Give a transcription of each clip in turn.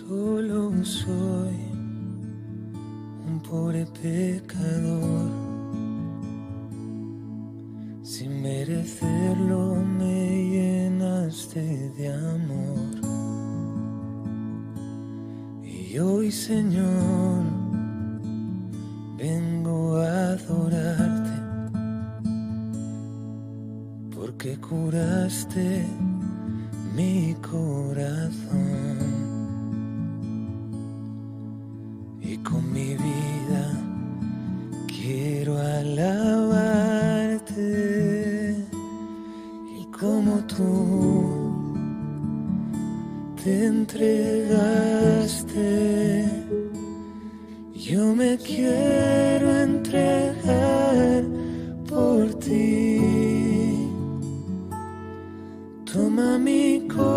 Solo soy un pobre pecador. Sin merecerlo me llenaste de amor. Y hoy, Señor, vengo a adorarte, porque curaste mi corazón. Y con mi vida quiero alabarte. Y como tú te entregaste, yo me quiero entregar por ti. Toma mi corazón,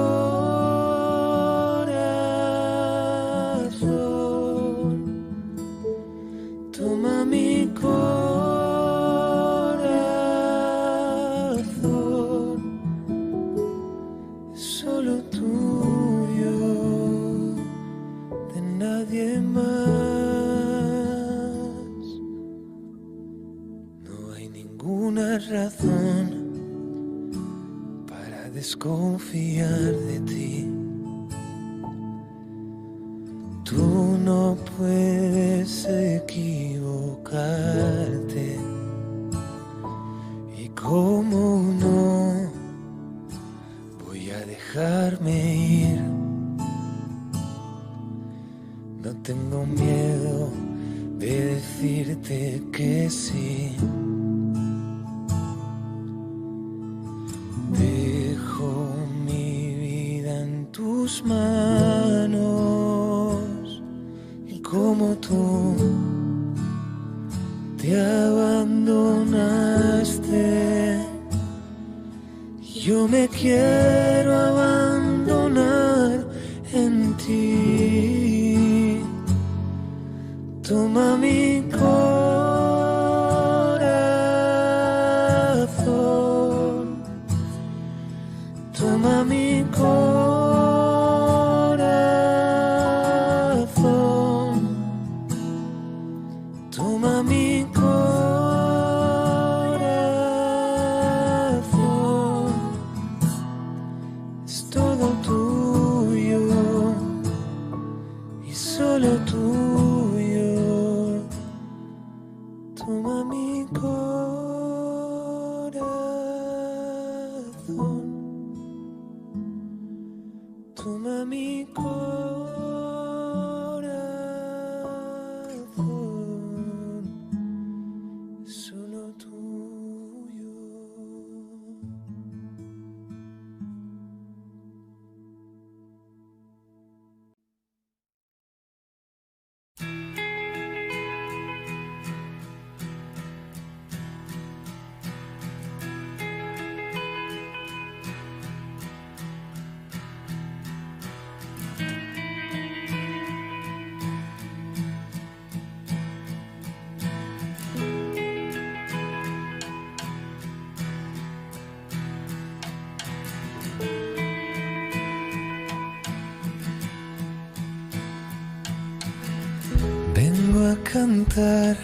toma mi corazón, es solo tuyo, de nadie más. No hay ninguna razón para desconfiar de ti. Tú no puedes equivocarte. Y como no voy a dejarme ir, no tengo miedo de decirte que sí. Dejo mi vida en tus manos, y como tú te abandonaste, yo me quiero abandonar en ti. Toma mi corazón, toma mi corazón, toma mi corazón, es todo tuyo y solo tuyo. Toma mi corazón, toma mi corazón, solo tuyo. Vengo a cantar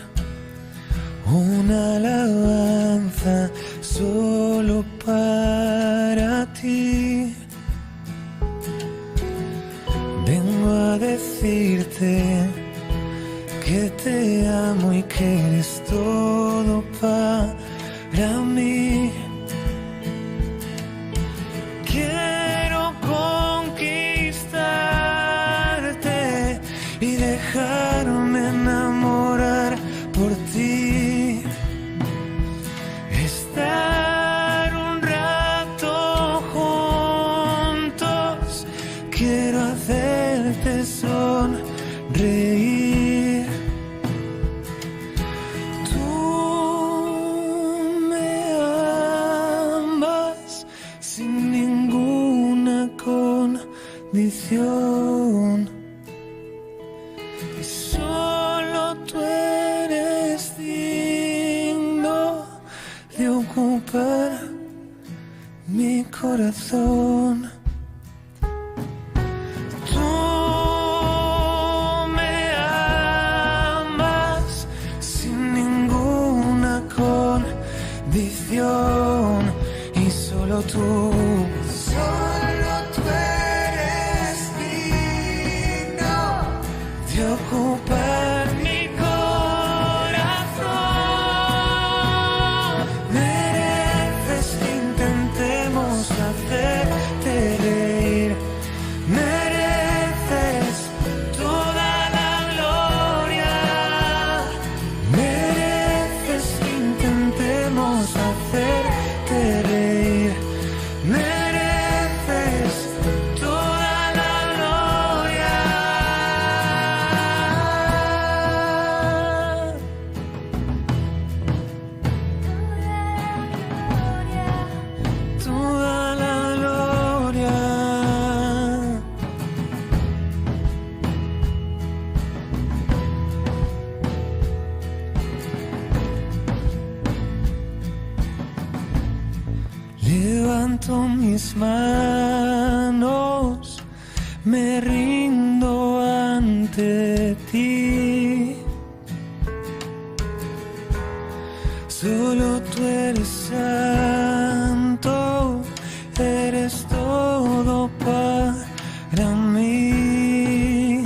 una alabanza solo para ti. Vengo a decirte que te amo y que eres todo para mí. Quiero conquistarte y dejarme enamorar por ti. Estar un rato juntos, quiero hacerte sonreír. Tú me amas sin ninguna condición. Y solo tú eres digno de ocupar mi corazón. Tú solo tú eres digno de ocupar mi corazón. Mereces que intentemos hacerte reír. Mereces toda la gloria. Mereces que intentemos hacerte reír. Mereces toda la gloria. Toda la gloria. Levanto mis manos, me rindo ante ti. Solo tú eres santo, eres todo para mí.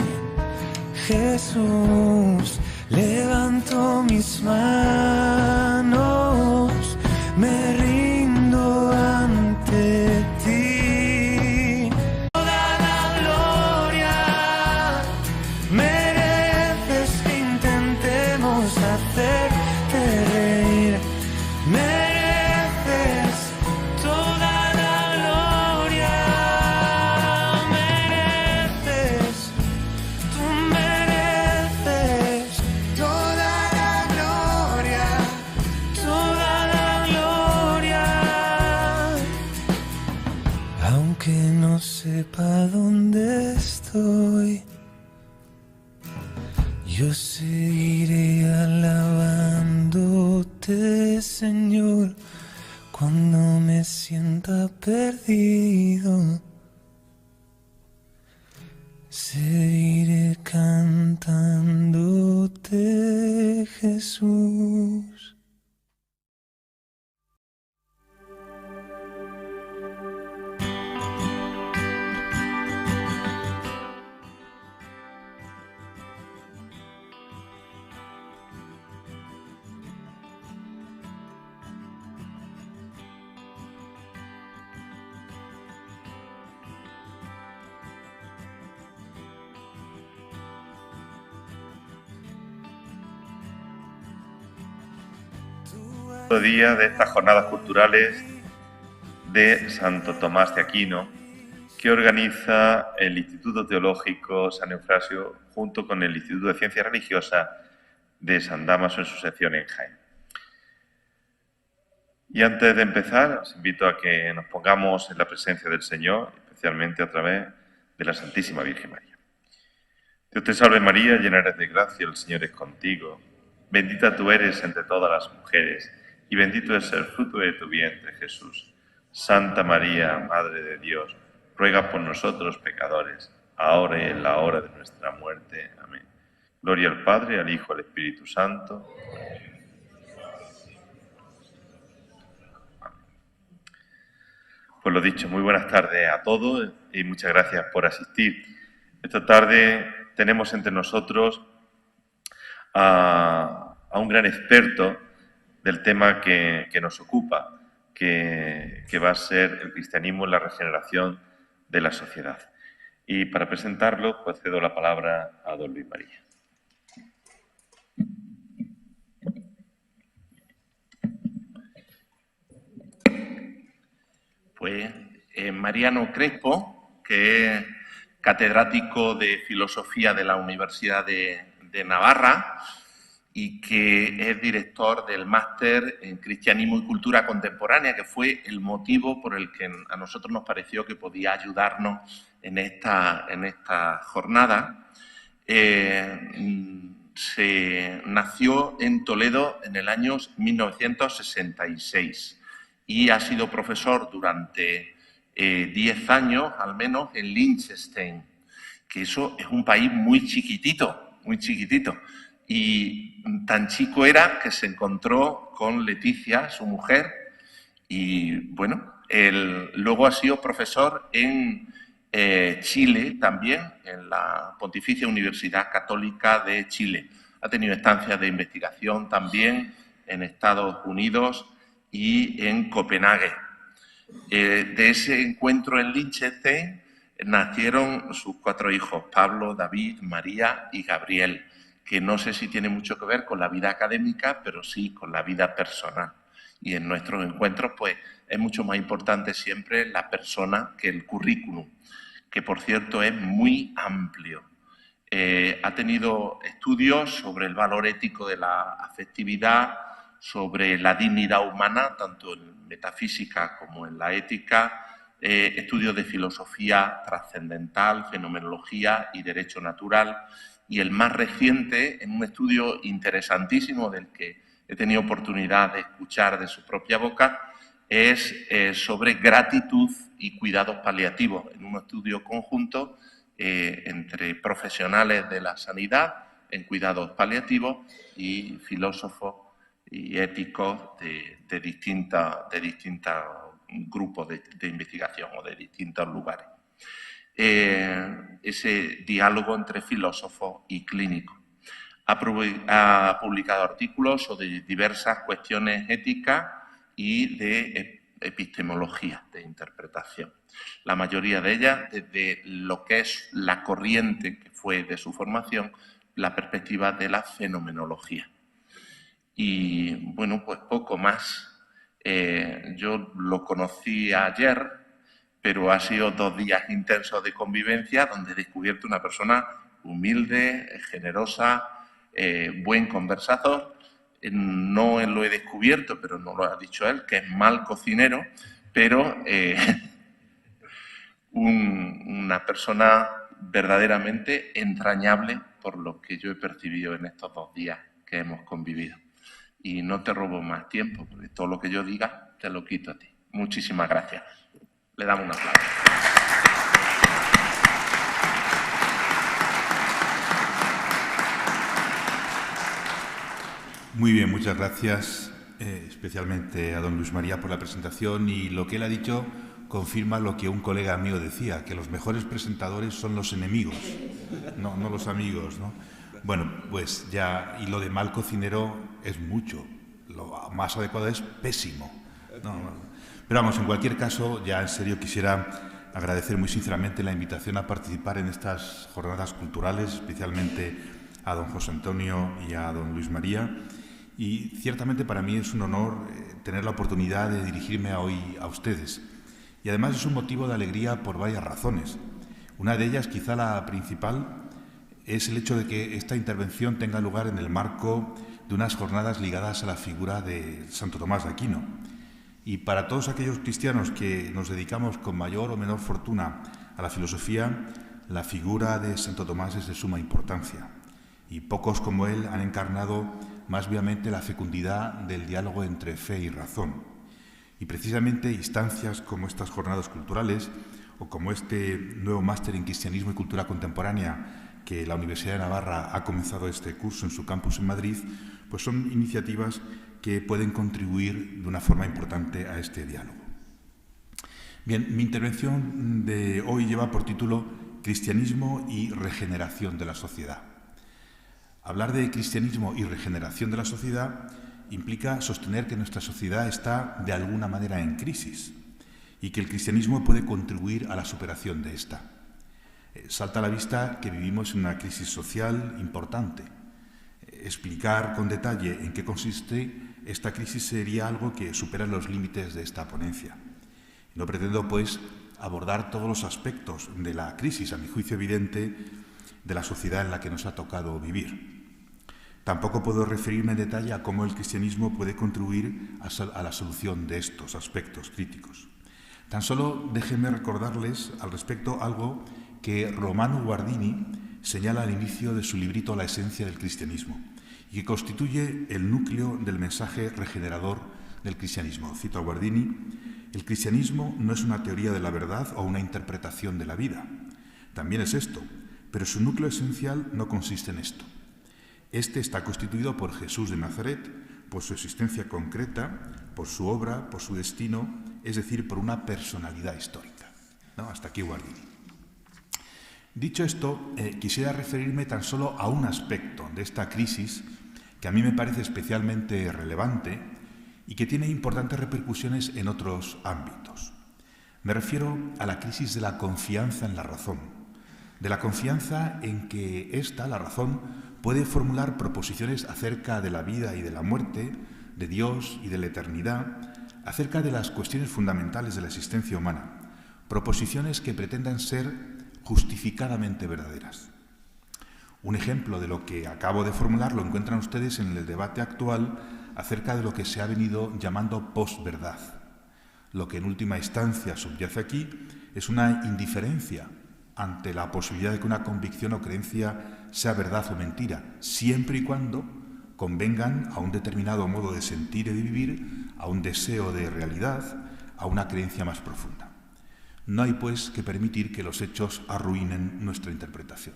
Jesús, levanto mis manos, me rindo ante ti. Toda la gloria, mereces que intentemos hacerte reír. Mereces toda la gloria. Mereces, tú mereces toda la gloria. Toda la gloria. Aunque no sepa dónde estoy, yo seguiré alabándote, Señor, cuando me sienta perdido. Seguiré cantándote, Jesús. Día de estas jornadas culturales de Santo Tomás de Aquino, que organiza el Instituto Teológico San Eufrasio junto con el Instituto de Ciencias Religiosas de San Dámaso en su sección en Jaén. Y antes de empezar, os invito a que nos pongamos en la presencia del Señor, especialmente a través de la Santísima Virgen María. Dios te salve María, llena eres de gracia, el Señor es contigo. Bendita tú eres entre todas las mujeres, y bendito es el fruto de tu vientre, Jesús. Santa María, Madre de Dios, ruega por nosotros pecadores, ahora y en la hora de nuestra muerte. Amén. Gloria al Padre, al Hijo, al Espíritu Santo. Pues lo dicho, muy buenas tardes a todos y muchas gracias por asistir. Esta tarde tenemos entre nosotros a un gran experto del tema que nos ocupa, que va a ser el cristianismo en la regeneración de la sociedad. Y para presentarlo, pues cedo la palabra a don Luis María. Pues Mariano Crespo, que es catedrático de Filosofía de la Universidad de Navarra y que es director del máster en Cristianismo y Cultura Contemporánea, que fue el motivo por el que a nosotros nos pareció que podía ayudarnos en esta jornada. Nació en Toledo en el año 1966 y ha sido profesor durante 10 años, al menos, en Liechtenstein, que eso es un país muy chiquitito, muy chiquitito. Y tan chico era que se encontró con Leticia, su mujer, y bueno, luego ha sido profesor en Chile también, en la Pontificia Universidad Católica de Chile. Ha tenido estancias de investigación también en Estados Unidos y en Copenhague. De ese encuentro en Liechtenstein nacieron sus 4 hijos, Pablo, David, María y Gabriel, que no sé si tiene mucho que ver con la vida académica, pero sí con la vida personal. Y en nuestros encuentros, pues, es mucho más importante siempre la persona que el currículum, que por cierto es muy amplio. Ha tenido estudios sobre el valor ético de la afectividad, sobre la dignidad humana, tanto en metafísica como en la ética, estudios de filosofía trascendental, fenomenología y derecho natural, y el más reciente, en un estudio interesantísimo del que he tenido oportunidad de escuchar de su propia boca, es sobre gratitud y cuidados paliativos, en un estudio conjunto entre profesionales de la sanidad en cuidados paliativos y filósofos y éticos de distintos grupos de investigación o de distintos lugares. Ese diálogo entre filósofos y clínicos. Ha publicado artículos sobre diversas cuestiones éticas y de epistemología, de interpretación. La mayoría de ellas desde lo que es la corriente que fue de su formación, la perspectiva de la fenomenología. Y bueno, pues poco más. Yo lo conocí ayer, pero ha sido 2 días intensos de convivencia donde he descubierto una persona humilde, generosa, buen conversador. No lo he descubierto, pero no lo ha dicho él, que es mal cocinero, pero una persona verdaderamente entrañable por lo que yo he percibido en estos 2 días que hemos convivido. Y no te robo más tiempo, porque todo lo que yo diga te lo quito a ti. Muchísimas gracias. Le damos un aplauso. Muy bien, muchas gracias, especialmente a don Luis María por la presentación, y lo que él ha dicho confirma lo que un colega mío decía, que los mejores presentadores son los enemigos, no los amigos, ¿no? Bueno, pues ya, y lo de mal cocinero es mucho, lo más adecuado es pésimo. Pero vamos, en cualquier caso, ya en serio quisiera agradecer muy sinceramente la invitación a participar en estas jornadas culturales, especialmente a don José Antonio y a don Luis María. Y ciertamente para mí es un honor tener la oportunidad de dirigirme hoy a ustedes. Y además es un motivo de alegría por varias razones. Una de ellas, quizá la principal, es el hecho de que esta intervención tenga lugar en el marco de unas jornadas ligadas a la figura de Santo Tomás de Aquino. Y para todos aquellos cristianos que nos dedicamos con mayor o menor fortuna a la filosofía, la figura de Santo Tomás es de suma importancia. Y pocos como él han encarnado más vivamente la fecundidad del diálogo entre fe y razón. Y precisamente instancias como estas jornadas culturales o como este nuevo máster en Cristianismo y Cultura Contemporánea que la Universidad de Navarra ha comenzado este curso en su campus en Madrid, pues son iniciativas que pueden contribuir de una forma importante a este diálogo. Bien, mi intervención de hoy lleva por título Cristianismo y regeneración de la sociedad. Hablar de cristianismo y regeneración de la sociedad implica sostener que nuestra sociedad está de alguna manera en crisis y que el cristianismo puede contribuir a la superación de esta. Salta a la vista que vivimos en una crisis social importante. Explicar con detalle en qué consiste esta crisis sería algo que supera los límites de esta ponencia. No pretendo, pues, abordar todos los aspectos de la crisis, a mi juicio evidente, de la sociedad en la que nos ha tocado vivir. Tampoco puedo referirme en detalle a cómo el cristianismo puede contribuir a la solución de estos aspectos críticos. Tan solo déjenme recordarles al respecto algo que Romano Guardini señala al inicio de su librito La esencia del cristianismo y que constituye el núcleo del mensaje regenerador del cristianismo. Cito a Guardini: el cristianismo no es una teoría de la verdad o una interpretación de la vida. También es esto, pero su núcleo esencial no consiste en esto. Este está constituido por Jesús de Nazaret, por su existencia concreta, por su obra, por su destino es decir, por una personalidad histórica, ¿no? Hasta aquí Guardini. Dicho esto, quisiera referirme tan solo a un aspecto de esta crisis que a mí me parece especialmente relevante y que tiene importantes repercusiones en otros ámbitos. Me refiero a la crisis de la confianza en la razón, de la confianza en que esta, la razón, puede formular proposiciones acerca de la vida y de la muerte, de Dios y de la eternidad, acerca de las cuestiones fundamentales de la existencia humana, proposiciones que pretendan ser justificadamente verdaderas. Un ejemplo de lo que acabo de formular lo encuentran ustedes en el debate actual acerca de lo que se ha venido llamando posverdad. Lo que en última instancia subyace aquí es una indiferencia ante la posibilidad de que una convicción o creencia sea verdad o mentira, siempre y cuando convengan a un determinado modo de sentir y de vivir, a un deseo de realidad, a una creencia más profunda. No hay, pues, que permitir que los hechos arruinen nuestra interpretación.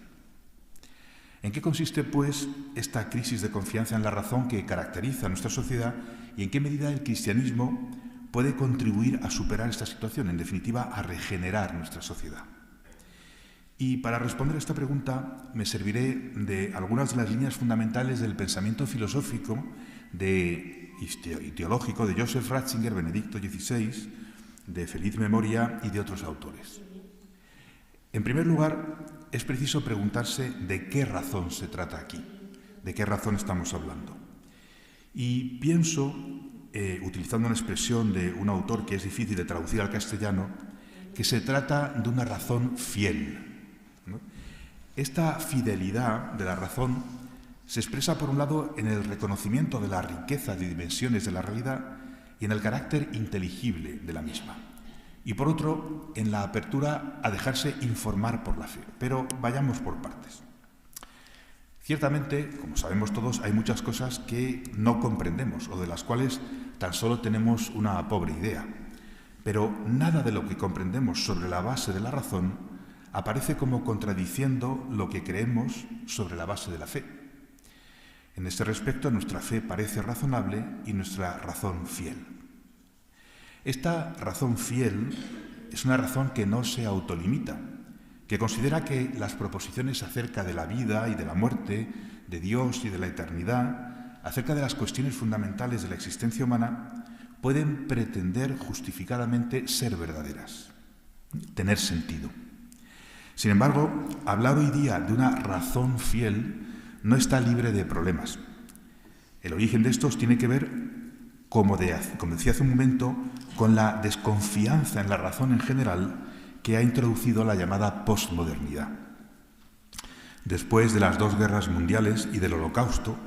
¿En qué consiste, pues, esta crisis de confianza en la razón que caracteriza a nuestra sociedad y en qué medida el cristianismo puede contribuir a superar esta situación, en definitiva, a regenerar nuestra sociedad? Y para responder a esta pregunta me serviré de algunas de las líneas fundamentales del pensamiento filosófico y teológico de Joseph Ratzinger, Benedicto XVI, de feliz memoria y de otros autores. En primer lugar, es preciso preguntarse de qué razón se trata aquí, de qué razón estamos hablando. Y pienso, utilizando una expresión de un autor que es difícil de traducir al castellano, que se trata de una razón fiel, ¿no? Esta fidelidad de la razón se expresa, por un lado, en el reconocimiento de la riqueza de dimensiones de la realidad y en el carácter inteligible de la misma. Y por otro, en la apertura a dejarse informar por la fe. Pero vayamos por partes. Ciertamente, como sabemos todos, hay muchas cosas que no comprendemos o de las cuales tan solo tenemos una pobre idea. Pero nada de lo que comprendemos sobre la base de la razón aparece como contradiciendo lo que creemos sobre la base de la fe. En este respecto, nuestra fe parece razonable y nuestra razón fiel. Esta razón fiel es una razón que no se autolimita, que considera que las proposiciones acerca de la vida y de la muerte, de Dios y de la eternidad, acerca de las cuestiones fundamentales de la existencia humana, pueden pretender justificadamente ser verdaderas, tener sentido. Sin embargo, hablar hoy día de una razón fiel no está libre de problemas. El origen de estos tiene que ver, como decía hace un momento, con la desconfianza en la razón en general que ha introducido la llamada posmodernidad. Después de las 2 guerras mundiales y del Holocausto,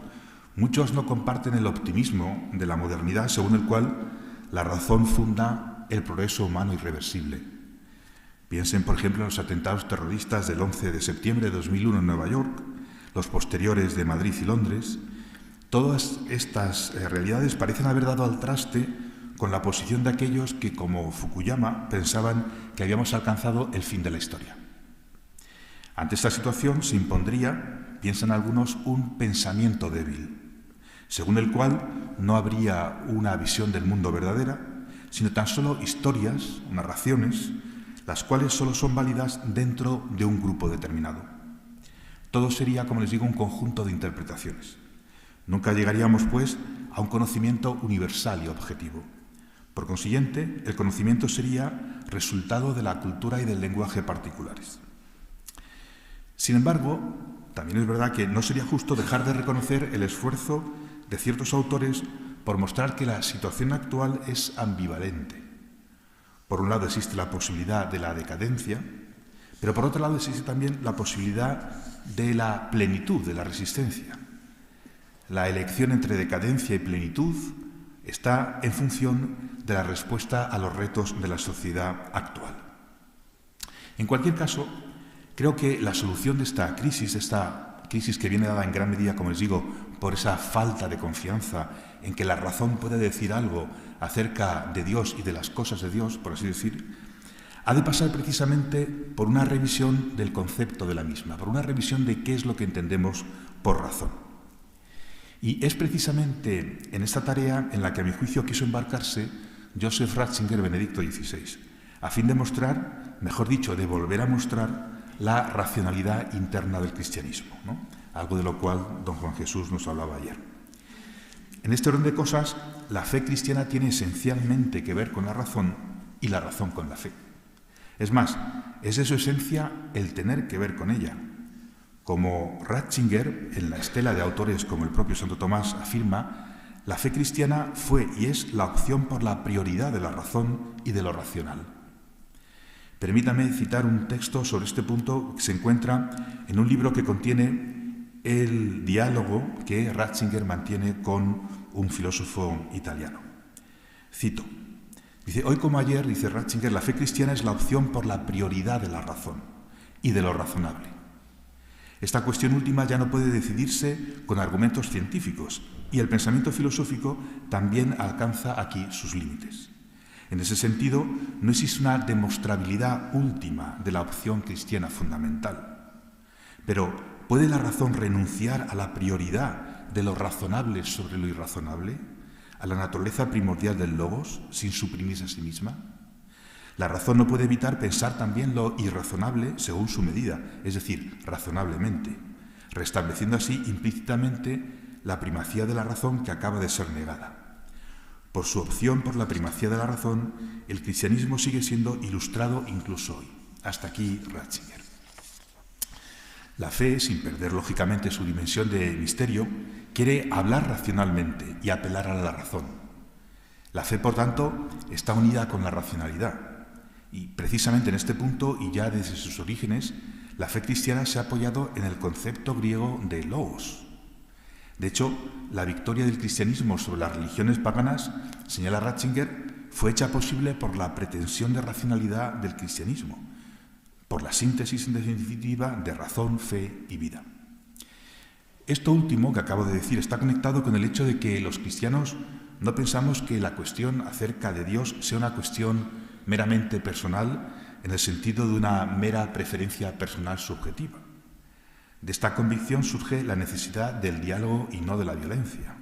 muchos no comparten el optimismo de la modernidad según el cual la razón funda el progreso humano irreversible. Piensen, por ejemplo, en los atentados terroristas del 11 de septiembre de 2001 en Nueva York, los posteriores de Madrid y Londres. Todas estas realidades parecen haber dado al traste con la posición de aquellos que, como Fukuyama, pensaban que habíamos alcanzado el fin de la historia. Ante esta situación se impondría, piensan algunos, un pensamiento débil, según el cual no habría una visión del mundo verdadera, sino tan solo historias, narraciones, las cuales solo son válidas dentro de un grupo determinado. Todo sería, como les digo, un conjunto de interpretaciones. Nunca llegaríamos, pues, a un conocimiento universal y objetivo. Por consiguiente, el conocimiento sería resultado de la cultura y del lenguaje particulares. Sin embargo, también es verdad que no sería justo dejar de reconocer el esfuerzo de ciertos autores por mostrar que la situación actual es ambivalente. Por un lado existe la posibilidad de la decadencia, pero por otro lado existe también la posibilidad de la plenitud, de la resistencia. La elección entre decadencia y plenitud está en función de la respuesta a los retos de la sociedad actual. En cualquier caso, creo que la solución de esta crisis que viene dada en gran medida, como les digo, por esa falta de confianza en que la razón puede decir algo acerca de Dios y de las cosas de Dios, por así decir, ha de pasar precisamente por una revisión del concepto de la misma, por una revisión de qué es lo que entendemos por razón. Y es precisamente en esta tarea en la que a mi juicio quiso embarcarse Joseph Ratzinger, Benedicto XVI, a fin de mostrar, mejor dicho, de volver a mostrar la racionalidad interna del cristianismo, ¿no? Algo de lo cual don Juan Jesús nos hablaba ayer. En este orden de cosas, la fe cristiana tiene esencialmente que ver con la razón y la razón con la fe. Es más, es de su esencia el tener que ver con ella. Como Ratzinger, en la estela de autores como el propio Santo Tomás afirma, la fe cristiana fue y es la opción por la prioridad de la razón y de lo racional. Permítame citar un texto sobre este punto que se encuentra en un libro que contiene el diálogo que Ratzinger mantiene con un filósofo italiano. Cito. Dice, hoy como ayer, dice Ratzinger, la fe cristiana es la opción por la prioridad de la razón y de lo razonable. Esta cuestión última ya no puede decidirse con argumentos científicos y el pensamiento filosófico también alcanza aquí sus límites. En ese sentido, no existe una demostrabilidad última de la opción cristiana fundamental. Pero, ¿puede la razón renunciar a la prioridad de lo razonable sobre lo irrazonable? ¿A la naturaleza primordial del logos sin suprimirse a sí misma? La razón no puede evitar pensar también lo irrazonable según su medida, es decir, razonablemente, restableciendo así implícitamente la primacía de la razón que acaba de ser negada. Por su opción por la primacía de la razón, el cristianismo sigue siendo ilustrado incluso hoy. Hasta aquí Ratzinger. La fe, sin perder lógicamente su dimensión de misterio, quiere hablar racionalmente y apelar a la razón. La fe, por tanto, está unida con la racionalidad. Y precisamente en este punto, y ya desde sus orígenes, la fe cristiana se ha apoyado en el concepto griego de logos. De hecho, la victoria del cristianismo sobre las religiones paganas, señala Ratzinger, fue hecha posible por la pretensión de racionalidad del cristianismo, por la síntesis en definitiva de razón, fe y vida. Esto último que acabo de decir está conectado con el hecho de que los cristianos no pensamos que la cuestión acerca de Dios sea una cuestión meramente personal en el sentido de una mera preferencia personal subjetiva. De esta convicción surge la necesidad del diálogo y no de la violencia.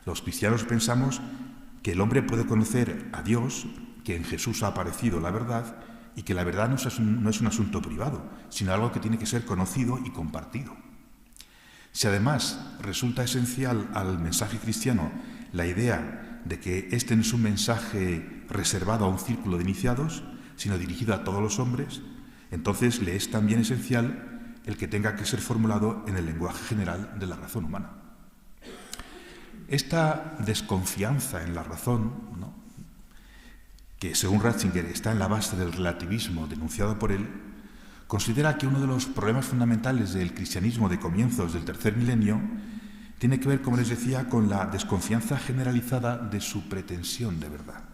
Los cristianos pensamos que el hombre puede conocer a Dios, que en Jesús ha aparecido la verdad y que la verdad no es un asunto privado, sino algo que tiene que ser conocido y compartido. Si además resulta esencial al mensaje cristiano la idea de que este no es un mensaje reservado a un círculo de iniciados, sino dirigido a todos los hombres, entonces le es también esencial el que tenga que ser formulado en el lenguaje general de la razón humana. Esta desconfianza en la razón, ¿no?, que según Ratzinger está en la base del relativismo denunciado por él, considera que uno de los problemas fundamentales del cristianismo de comienzos del tercer milenio tiene que ver, como les decía, con la desconfianza generalizada de su pretensión de verdad.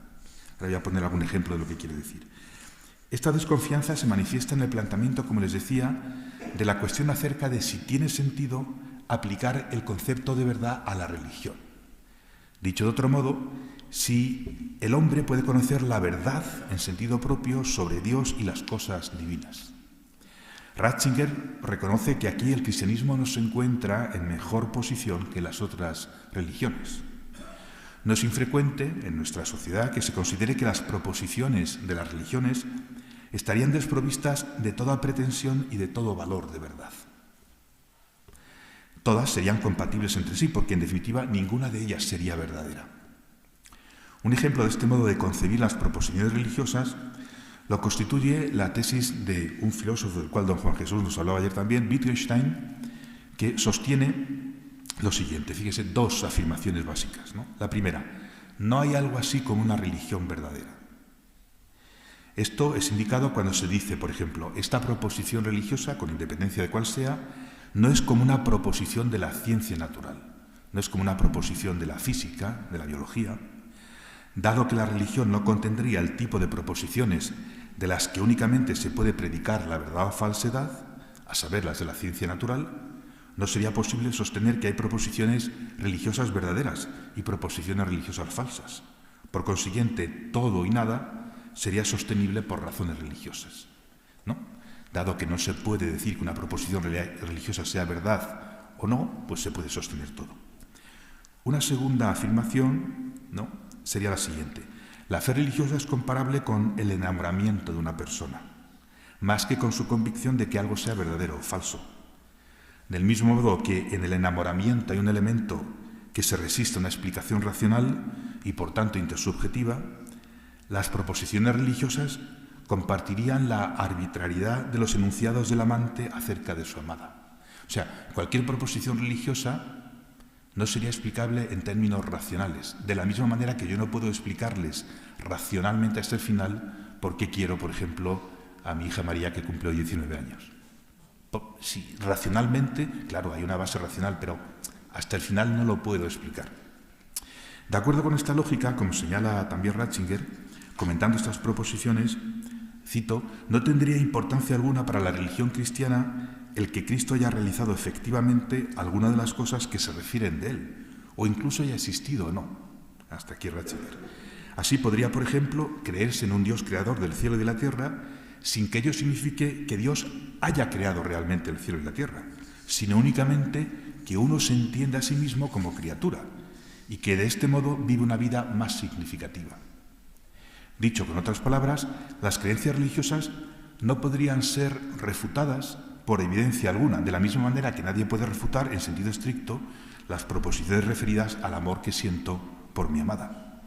Ahora voy a poner algún ejemplo de lo que quiero decir. Esta desconfianza se manifiesta en el planteamiento, como les decía, de la cuestión acerca de si tiene sentido aplicar el concepto de verdad a la religión. Dicho de otro modo, si el hombre puede conocer la verdad en sentido propio sobre Dios y las cosas divinas. Ratzinger reconoce que aquí el cristianismo no se encuentra en mejor posición que las otras religiones. No es infrecuente en nuestra sociedad que se considere que las proposiciones de las religiones estarían desprovistas de toda pretensión y de todo valor de verdad. Todas serían compatibles entre sí, porque en definitiva ninguna de ellas sería verdadera. Un ejemplo de este modo de concebir las proposiciones religiosas lo constituye la tesis de un filósofo del cual don Juan Jesús nos hablaba ayer también, Wittgenstein, que sostiene lo siguiente. Fíjese, dos afirmaciones básicas, ¿no? La primera, no hay algo así como una religión verdadera. Esto es indicado cuando se dice, por ejemplo, esta proposición religiosa, con independencia de cuál sea, no es como una proposición de la ciencia natural, no es como una proposición de la física, de la biología. Dado que la religión no contendría el tipo de proposiciones de las que únicamente se puede predicar la verdad o falsedad, a saber, las de la ciencia natural, no sería posible sostener que hay proposiciones religiosas verdaderas y proposiciones religiosas falsas. Por consiguiente, todo y nada sería sostenible por razones religiosas, ¿no? Dado que no se puede decir que una proposición religiosa sea verdad o no, pues se puede sostener todo. Una segunda afirmación, ¿no?, sería la siguiente. La fe religiosa es comparable con el enamoramiento de una persona, más que con su convicción de que algo sea verdadero o falso. Del mismo modo que en el enamoramiento hay un elemento que se resiste a una explicación racional y por tanto intersubjetiva, las proposiciones religiosas compartirían la arbitrariedad de los enunciados del amante acerca de su amada. O sea, cualquier proposición religiosa no sería explicable en términos racionales, de la misma manera que yo no puedo explicarles racionalmente hasta el final por qué quiero, por ejemplo, a mi hija María que cumple hoy 19 años. Sí, racionalmente, claro, hay una base racional, pero hasta el final no lo puedo explicar. De acuerdo con esta lógica, como señala también Ratzinger, comentando estas proposiciones, cito, no tendría importancia alguna para la religión cristiana el que Cristo haya realizado efectivamente alguna de las cosas que se refieren de él, o incluso haya existido o no. Hasta aquí Ratzinger. Así podría, por ejemplo, creerse en un Dios creador del cielo y de la tierra, sin que ello signifique que Dios haya creado realmente el cielo y la tierra, sino únicamente que uno se entienda a sí mismo como criatura y que de este modo vive una vida más significativa. Dicho con otras palabras, las creencias religiosas no podrían ser refutadas por evidencia alguna, de la misma manera que nadie puede refutar en sentido estricto las proposiciones referidas al amor que siento por mi amada.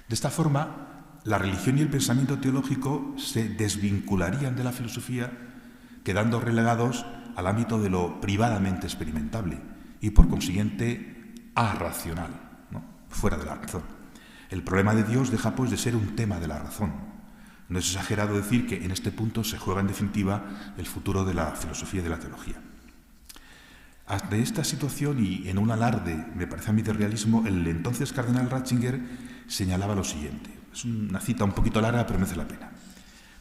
De esta forma, la religión y el pensamiento teológico se desvincularían de la filosofía, quedando relegados al ámbito de lo privadamente experimentable y, por consiguiente, arracional, ¿no? Fuera de la razón. El problema de Dios deja, pues, de ser un tema de la razón. No es exagerado decir que en este punto se juega, en definitiva, el futuro de la filosofía y de la teología. Ante esta situación y en un alarde, me parece a mí, de realismo, el entonces cardenal Ratzinger señalaba lo siguiente. Es una cita un poquito larga, pero merece la pena.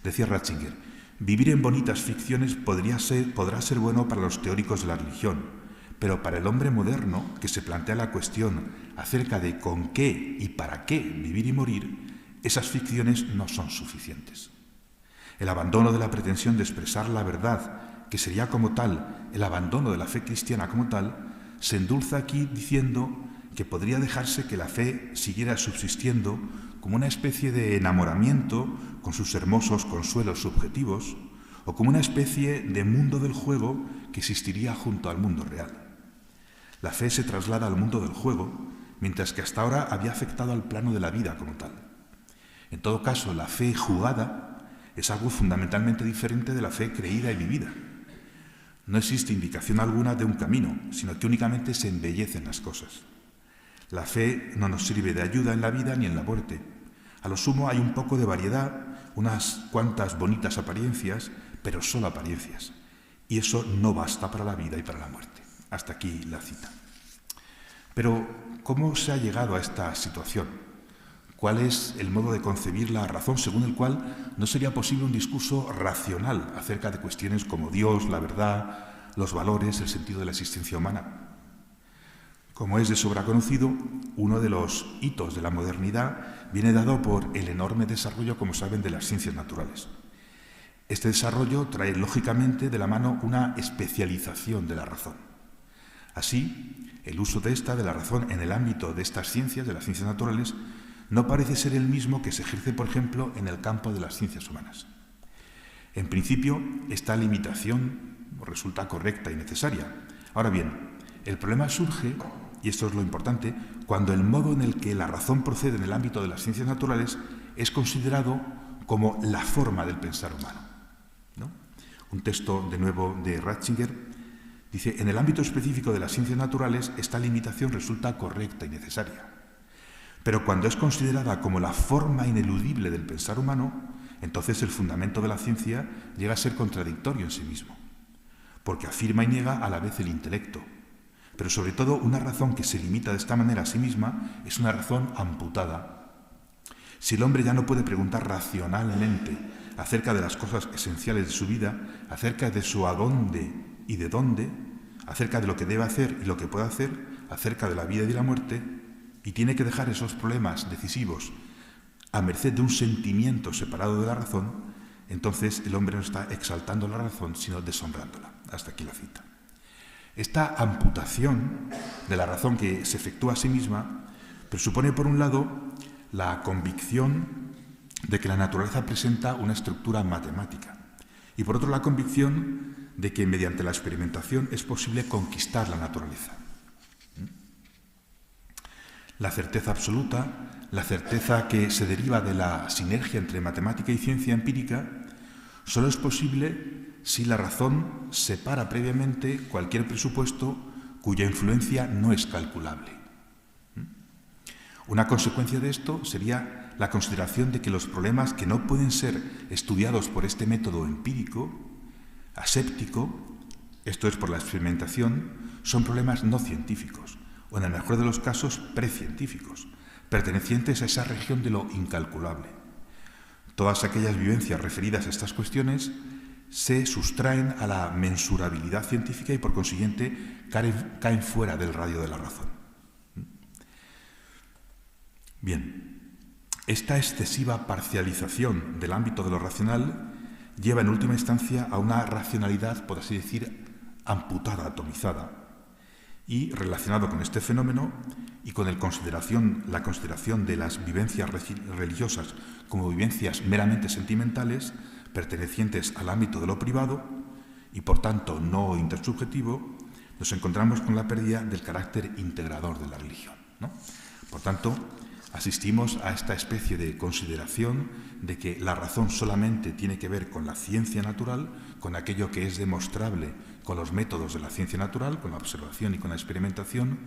Decía Ratzinger, vivir en bonitas ficciones podrá ser bueno para los teóricos de la religión, pero para el hombre moderno, que se plantea la cuestión acerca de con qué y para qué vivir y morir, esas ficciones no son suficientes. El abandono de la pretensión de expresar la verdad, que sería como tal el abandono de la fe cristiana como tal, se endulza aquí diciendo que podría dejarse que la fe siguiera subsistiendo como una especie de enamoramiento con sus hermosos consuelos subjetivos o como una especie de mundo del juego que existiría junto al mundo real. La fe se traslada al mundo del juego, mientras que hasta ahora había afectado al plano de la vida como tal. En todo caso, la fe jugada es algo fundamentalmente diferente de la fe creída y vivida. No existe indicación alguna de un camino, sino que únicamente se embellecen las cosas. La fe no nos sirve de ayuda en la vida ni en la muerte. A lo sumo hay un poco de variedad, unas cuantas bonitas apariencias, pero solo apariencias. Y eso no basta para la vida y para la muerte. Hasta aquí la cita. Pero, ¿cómo se ha llegado a esta situación? ¿Cuál es el modo de concebir la razón según el cual no sería posible un discurso racional acerca de cuestiones como Dios, la verdad, los valores, el sentido de la existencia humana? Como es de sobra conocido, uno de los hitos de la modernidad viene dado por el enorme desarrollo, como saben, de las ciencias naturales. Este desarrollo trae lógicamente de la mano una especialización de la razón. Así, el uso de la razón en el ámbito de estas ciencias, de las ciencias naturales, no parece ser el mismo que se ejerce, por ejemplo, en el campo de las ciencias humanas. En principio, esta limitación resulta correcta y necesaria. Ahora bien, el problema surge, y esto es lo importante, cuando el modo en el que la razón procede en el ámbito de las ciencias naturales es considerado como la forma del pensar humano, ¿no? Un texto, de nuevo, de Ratzinger, dice, en el ámbito específico de las ciencias naturales, esta limitación resulta correcta y necesaria. Pero cuando es considerada como la forma ineludible del pensar humano, entonces el fundamento de la ciencia llega a ser contradictorio en sí mismo, porque afirma y niega a la vez el intelecto. Pero sobre todo, una razón que se limita de esta manera a sí misma es una razón amputada. Si el hombre ya no puede preguntar racionalmente acerca de las cosas esenciales de su vida, acerca de su adónde y de dónde, acerca de lo que debe hacer y lo que puede hacer, acerca de la vida y de la muerte, y tiene que dejar esos problemas decisivos a merced de un sentimiento separado de la razón, entonces el hombre no está exaltando la razón, sino deshonrándola. Hasta aquí la cita. Esta amputación de la razón que se efectúa a sí misma presupone, por un lado, la convicción de que la naturaleza presenta una estructura matemática y, por otro, la convicción de que mediante la experimentación es posible conquistar la naturaleza. La certeza absoluta, la certeza que se deriva de la sinergia entre matemática y ciencia empírica, solo es posible si la razón separa previamente cualquier presupuesto cuya influencia no es calculable. Una consecuencia de esto sería la consideración de que los problemas que no pueden ser estudiados por este método empírico, aséptico, esto es por la experimentación, son problemas no científicos, o en el mejor de los casos precientíficos, pertenecientes a esa región de lo incalculable. Todas aquellas vivencias referidas a estas cuestiones se sustraen a la mensurabilidad científica y, por consiguiente, caen fuera del radio de la razón. Bien, esta excesiva parcialización del ámbito de lo racional lleva en última instancia a una racionalidad, por así decir, amputada, atomizada. Y relacionado con este fenómeno y con la consideración de las vivencias religiosas como vivencias meramente sentimentales, pertenecientes al ámbito de lo privado y, por tanto, no intersubjetivo, nos encontramos con la pérdida del carácter integrador de la religión, ¿no? Por tanto, asistimos a esta especie de consideración de que la razón solamente tiene que ver con la ciencia natural, con aquello que es demostrable con los métodos de la ciencia natural, con la observación y con la experimentación,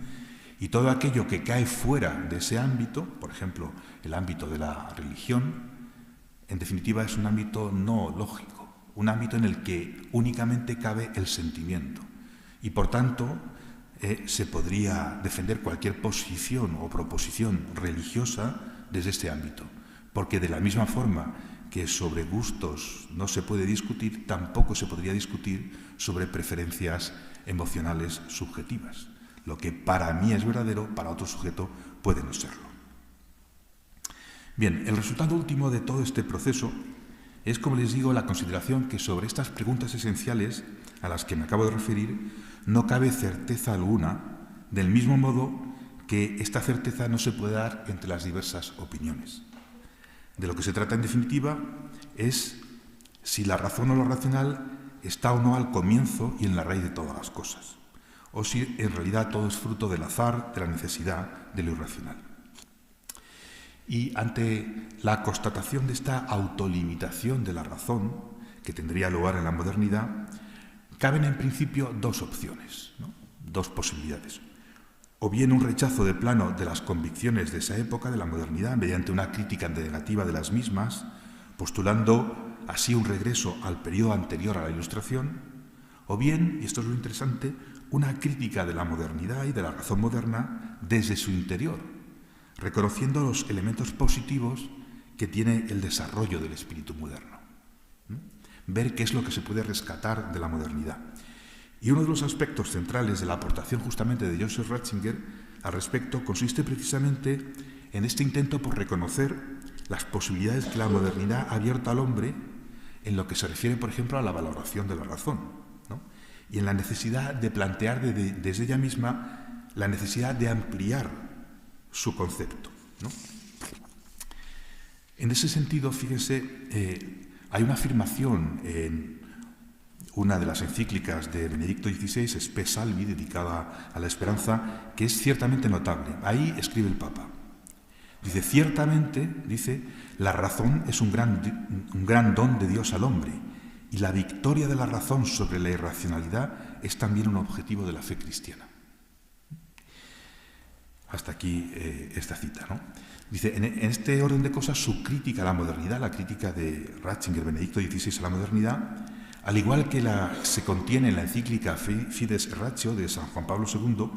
y todo aquello que cae fuera de ese ámbito, por ejemplo, el ámbito de la religión, en definitiva es un ámbito no lógico, un ámbito en el que únicamente cabe el sentimiento, y por tanto se podría defender cualquier posición o proposición religiosa desde este ámbito, porque de la misma forma que sobre gustos no se puede discutir, tampoco se podría discutir sobre preferencias emocionales subjetivas. Lo que para mí es verdadero, para otro sujeto puede no serlo. Bien, el resultado último de todo este proceso es, como les digo, la consideración que sobre estas preguntas esenciales a las que me acabo de referir no cabe certeza alguna, del mismo modo que esta certeza no se puede dar entre las diversas opiniones. De lo que se trata, en definitiva, es si la razón o lo racional está o no al comienzo y en la raíz de todas las cosas, o si en realidad todo es fruto del azar, de la necesidad, de lo irracional. Y ante la constatación de esta autolimitación de la razón, que tendría lugar en la modernidad, caben en principio dos opciones, ¿no? Dos posibilidades. O bien un rechazo de plano de las convicciones de esa época, de la modernidad, mediante una crítica negativa de las mismas, postulando así un regreso al periodo anterior a la Ilustración, o bien, y esto es lo interesante, una crítica de la modernidad y de la razón moderna desde su interior, reconociendo los elementos positivos que tiene el desarrollo del espíritu moderno. Ver qué es lo que se puede rescatar de la modernidad. Y uno de los aspectos centrales de la aportación justamente de Joseph Ratzinger al respecto consiste precisamente en este intento por reconocer las posibilidades que la modernidad ha abierto al hombre en lo que se refiere, por ejemplo, a la valoración de la razón, ¿no? Y en la necesidad de plantear desde ella misma la necesidad de ampliar su concepto, ¿no? En ese sentido, fíjense, hay una afirmación en una de las encíclicas de Benedicto XVI, Spe Salvi, dedicada a la esperanza, que es ciertamente notable. Ahí escribe el Papa. Dice, ciertamente, dice, la razón es un gran don de Dios al hombre, y la victoria de la razón sobre la irracionalidad es también un objetivo de la fe cristiana. Hasta aquí esta cita, ¿no? Dice, en este orden de cosas, su crítica a la modernidad, la crítica de Ratzinger, Benedicto XVI a la modernidad, al igual que se contiene en la encíclica Fides Ratio de San Juan Pablo II,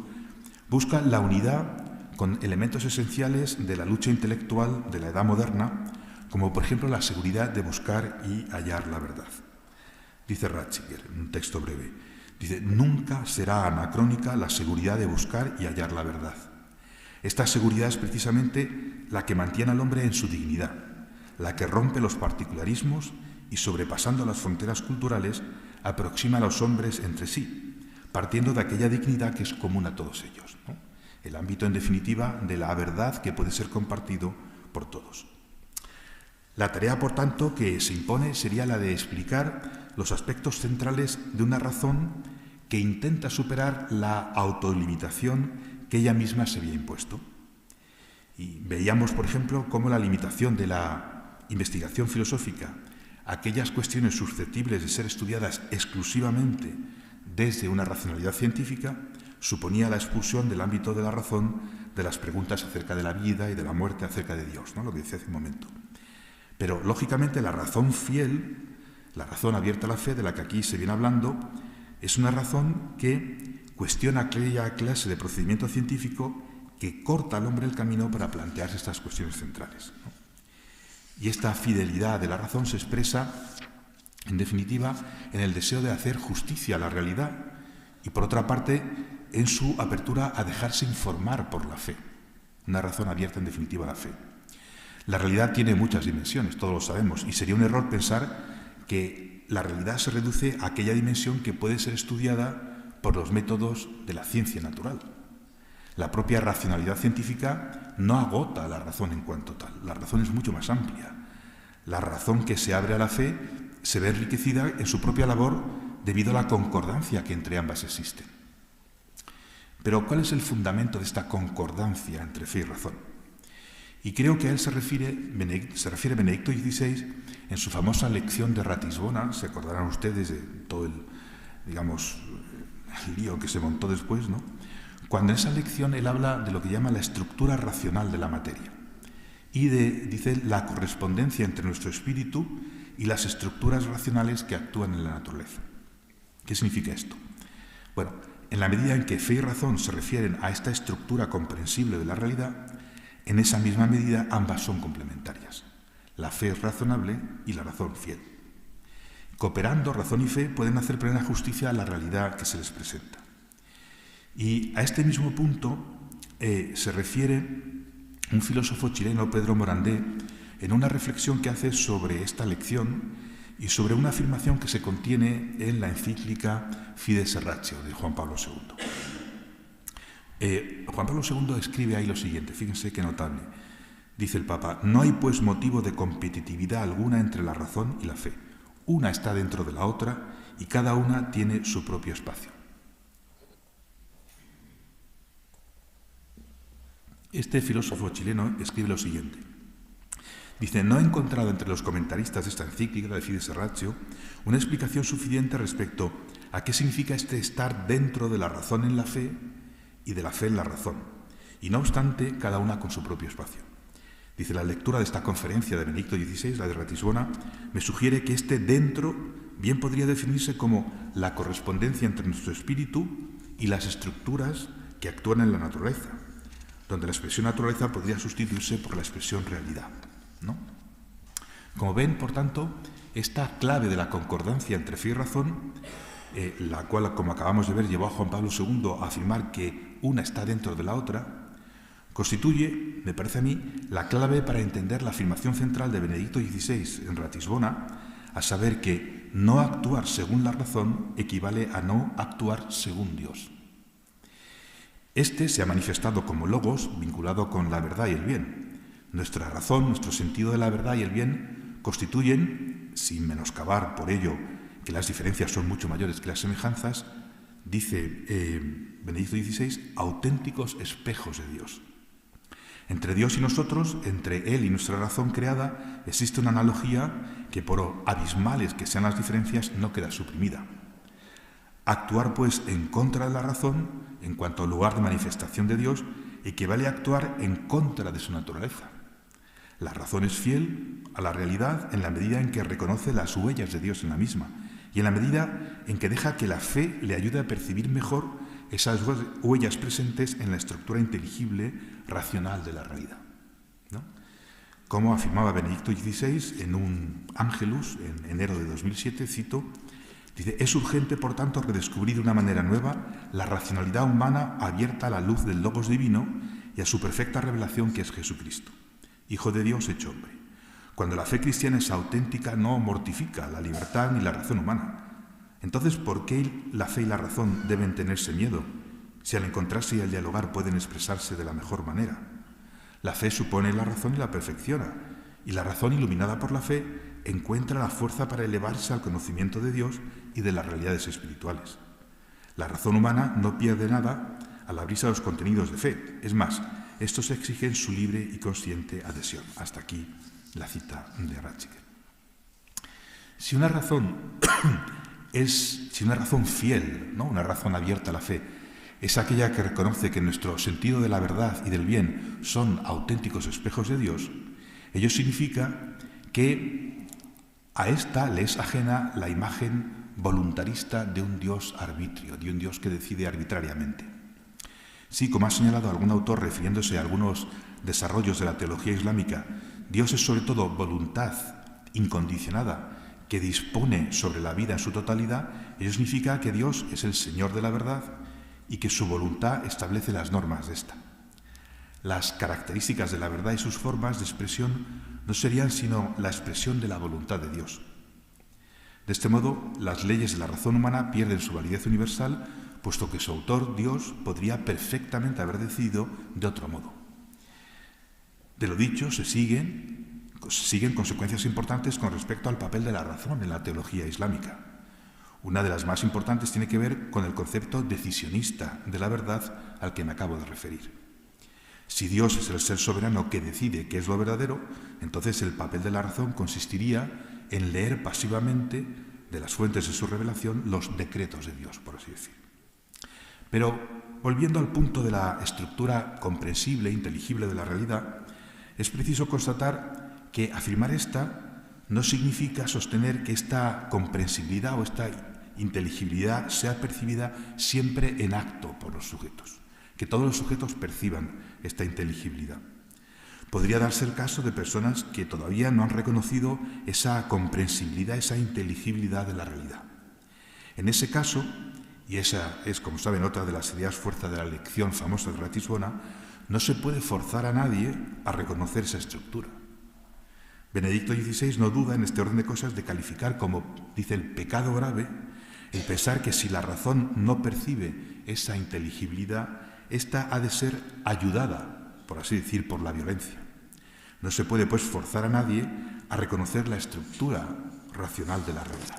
busca la unidad con elementos esenciales de la lucha intelectual de la edad moderna, como por ejemplo la seguridad de buscar y hallar la verdad. Dice Ratzinger, en un texto breve, dice, nunca será anacrónica la seguridad de buscar y hallar la verdad. Esta seguridad es precisamente la que mantiene al hombre en su dignidad, la que rompe los particularismos y, sobrepasando las fronteras culturales, aproxima a los hombres entre sí, partiendo de aquella dignidad que es común a todos ellos, ¿no? El ámbito, en definitiva, de la verdad que puede ser compartido por todos. La tarea, por tanto, que se impone sería la de explicar los aspectos centrales de una razón que intenta superar la autolimitación que ella misma se había impuesto. Y veíamos, por ejemplo, cómo la limitación de la investigación filosófica a aquellas cuestiones susceptibles de ser estudiadas exclusivamente desde una racionalidad científica suponía la expulsión del ámbito de la razón de las preguntas acerca de la vida y de la muerte, acerca de Dios, ¿no? Lo que decía hace un momento. Pero, lógicamente, la razón fiel, la razón abierta a la fe, de la que aquí se viene hablando, es una razón que cuestiona aquella clase de procedimiento científico que corta al hombre el camino para plantearse estas cuestiones centrales, ¿no? Y esta fidelidad de la razón se expresa, en definitiva, en el deseo de hacer justicia a la realidad y, por otra parte, en su apertura a dejarse informar por la fe. Una razón abierta, en definitiva, a la fe. La realidad tiene muchas dimensiones, todos lo sabemos, y sería un error pensar que la realidad se reduce a aquella dimensión que puede ser estudiada por los métodos de la ciencia natural. La propia racionalidad científica no agota la razón en cuanto tal. La razón es mucho más amplia. La razón que se abre a la fe se ve enriquecida en su propia labor debido a la concordancia que entre ambas existe. Pero ¿cuál es el fundamento de esta concordancia entre fe y razón? Y creo que a él se refiere Benedicto XVI en su famosa lección de Ratisbona. Se acordarán ustedes de todo el lío que se montó después, ¿no? Cuando en esa lección él habla de lo que llama la estructura racional de la materia y dice, la correspondencia entre nuestro espíritu y las estructuras racionales que actúan en la naturaleza. ¿Qué significa esto? Bueno, en la medida en que fe y razón se refieren a esta estructura comprensible de la realidad, en esa misma medida ambas son complementarias. La fe es razonable y la razón fiel. Cooperando, razón y fe pueden hacer plena justicia a la realidad que se les presenta. Y a este mismo punto se refiere un filósofo chileno, Pedro Morandé, en una reflexión que hace sobre esta lección y sobre una afirmación que se contiene en la encíclica Fides et Ratio de Juan Pablo II. Juan Pablo II escribe ahí lo siguiente, fíjense qué notable. Dice el Papa: no hay pues motivo de competitividad alguna entre la razón y la fe. Una está dentro de la otra y cada una tiene su propio espacio. Este filósofo chileno escribe lo siguiente. Dice: no he encontrado entre los comentaristas de esta encíclica, de Fides et Ratio, una explicación suficiente respecto a qué significa este estar dentro de la razón en la fe y de la fe en la razón, y no obstante, cada una con su propio espacio. Dice: la lectura de esta conferencia de Benedicto XVI, la de Ratisbona, me sugiere que este dentro bien podría definirse como la correspondencia entre nuestro espíritu y las estructuras que actúan en la naturaleza, donde la expresión naturaleza podría sustituirse por la expresión realidad, ¿no? Como ven, por tanto, esta clave de la concordancia entre fe y razón, la cual, como acabamos de ver, llevó a Juan Pablo II a afirmar que una está dentro de la otra, constituye, me parece a mí, la clave para entender la afirmación central de Benedicto XVI en Ratisbona, a saber que no actuar según la razón equivale a no actuar según Dios. Este se ha manifestado como logos vinculado con la verdad y el bien. Nuestra razón, nuestro sentido de la verdad y el bien constituyen, sin menoscabar por ello que las diferencias son mucho mayores que las semejanzas, dice Benedicto XVI, auténticos espejos de Dios. Entre Dios y nosotros, entre Él y nuestra razón creada, existe una analogía que, por abismales que sean las diferencias, no queda suprimida. Actuar, pues, en contra de la razón, en cuanto al lugar de manifestación de Dios, equivale a actuar en contra de su naturaleza. La razón es fiel a la realidad en la medida en que reconoce las huellas de Dios en la misma y en la medida en que deja que la fe le ayude a percibir mejor esas huellas presentes en la estructura inteligible, racional de la realidad, ¿no? Como afirmaba Benedicto XVI en un Ángelus en enero de 2007, cito, dice: es urgente, por tanto, redescubrir de una manera nueva la racionalidad humana abierta a la luz del Logos divino y a su perfecta revelación, que es Jesucristo, Hijo de Dios hecho hombre. Cuando la fe cristiana es auténtica, no mortifica la libertad ni la razón humana. Entonces, ¿por qué la fe y la razón deben tenerse miedo, si al encontrarse y al dialogar pueden expresarse de la mejor manera? La fe supone la razón y la perfecciona, y la razón iluminada por la fe encuentra la fuerza para elevarse al conocimiento de Dios y de las realidades espirituales. La razón humana no pierde nada al abrirse a los contenidos de fe. Es más, estos exigen su libre y consciente adhesión. Hasta aquí la cita de Ratzinger. Si una razón fiel, ¿no?, una razón abierta a la fe, es aquella que reconoce que nuestro sentido de la verdad y del bien son auténticos espejos de Dios, ello significa que a esta le es ajena la imagen voluntarista de un Dios arbitrio, de un Dios que decide arbitrariamente. Sí, como ha señalado algún autor refiriéndose a algunos desarrollos de la teología islámica, Dios es sobre todo voluntad incondicionada que dispone sobre la vida en su totalidad. Ello significa que Dios es el Señor de la verdad y que su voluntad establece las normas de esta. Las características de la verdad y sus formas de expresión no serían sino la expresión de la voluntad de Dios. De este modo, las leyes de la razón humana pierden su validez universal, puesto que su autor, Dios, podría perfectamente haber decidido de otro modo. De lo dicho, se siguen consecuencias importantes con respecto al papel de la razón en la teología islámica. Una de las más importantes tiene que ver con el concepto decisionista de la verdad al que me acabo de referir. Si Dios es el ser soberano que decide qué es lo verdadero, entonces el papel de la razón consistiría en leer pasivamente de las fuentes de su revelación los decretos de Dios, por así decir. Pero, volviendo al punto de la estructura comprensible e inteligible de la realidad, es preciso constatar que afirmar esta no significa sostener que esta comprensibilidad o esta inteligibilidad sea percibida siempre en acto por los sujetos, que todos los sujetos perciban esta inteligibilidad. Podría darse el caso de personas que todavía no han reconocido esa comprensibilidad, esa inteligibilidad de la realidad. En ese caso, y esa es, como saben, otra de las ideas fuerza de la lección famosa de Ratisbona, no se puede forzar a nadie a reconocer esa estructura. Benedicto XVI no duda en este orden de cosas de calificar como, dice, el pecado grave el pensar que si la razón no percibe esa inteligibilidad, ésta ha de ser ayudada, por así decir, por la violencia. No se puede, pues, forzar a nadie a reconocer la estructura racional de la realidad.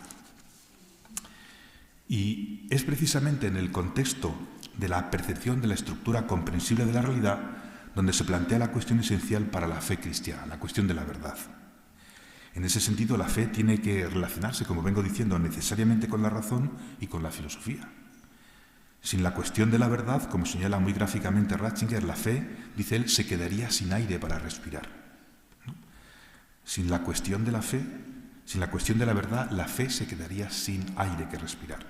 Y es precisamente en el contexto de la percepción de la estructura comprensible de la realidad donde se plantea la cuestión esencial para la fe cristiana, la cuestión de la verdad. En ese sentido, la fe tiene que relacionarse, como vengo diciendo, necesariamente con la razón y con la filosofía. Sin la cuestión de la verdad, como señala muy gráficamente Ratzinger, la fe, dice él, se quedaría sin aire para respirar. Sin la cuestión de la fe, sin la cuestión de la verdad, la fe se quedaría sin aire que respirar.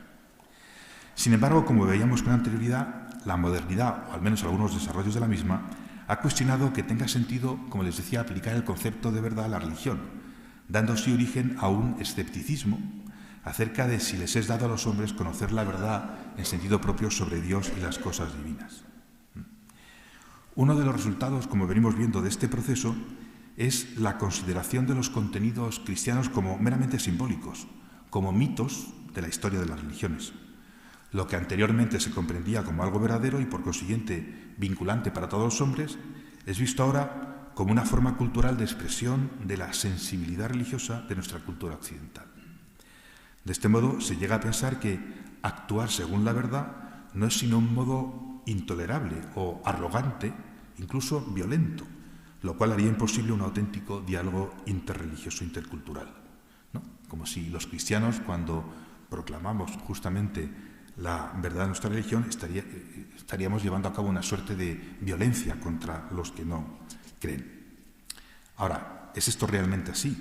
Sin embargo, como veíamos con anterioridad, la modernidad, o al menos algunos desarrollos de la misma, ha cuestionado que tenga sentido, como les decía, aplicar el concepto de verdad a la religión, dando así origen a un escepticismo acerca de si les es dado a los hombres conocer la verdad en sentido propio sobre Dios y las cosas divinas. Uno de los resultados, como venimos viendo, de este proceso es la consideración de los contenidos cristianos como meramente simbólicos, como mitos de la historia de las religiones. Lo que anteriormente se comprendía como algo verdadero y, por consiguiente, vinculante para todos los hombres, es visto ahora como una forma cultural de expresión de la sensibilidad religiosa de nuestra cultura occidental. De este modo, se llega a pensar que actuar según la verdad no es sino un modo intolerable o arrogante, incluso violento, lo cual haría imposible un auténtico diálogo interreligioso intercultural, ¿no? Como si los cristianos, cuando proclamamos justamente la verdad de nuestra religión, estaríamos llevando a cabo una suerte de violencia contra los que no creen. Ahora, ¿es esto realmente así?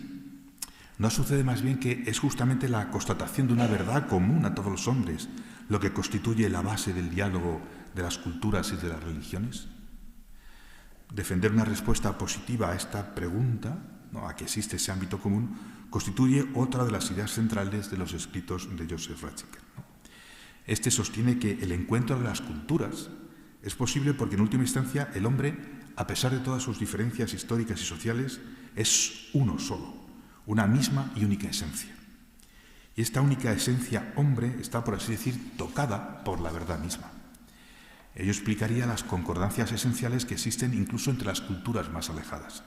¿No sucede más bien que es justamente la constatación de una verdad común a todos los hombres lo que constituye la base del diálogo de las culturas y de las religiones? Defender una respuesta positiva a esta pregunta, ¿no?, a que existe ese ámbito común, constituye otra de las ideas centrales de los escritos de Joseph Ratzinger, ¿no? Este sostiene que el encuentro de las culturas es posible porque, en última instancia, el hombre, a pesar de todas sus diferencias históricas y sociales, es uno solo, una misma y única esencia. Y esta única esencia hombre está, por así decir, tocada por la verdad misma. Ello explicaría las concordancias esenciales que existen incluso entre las culturas más alejadas,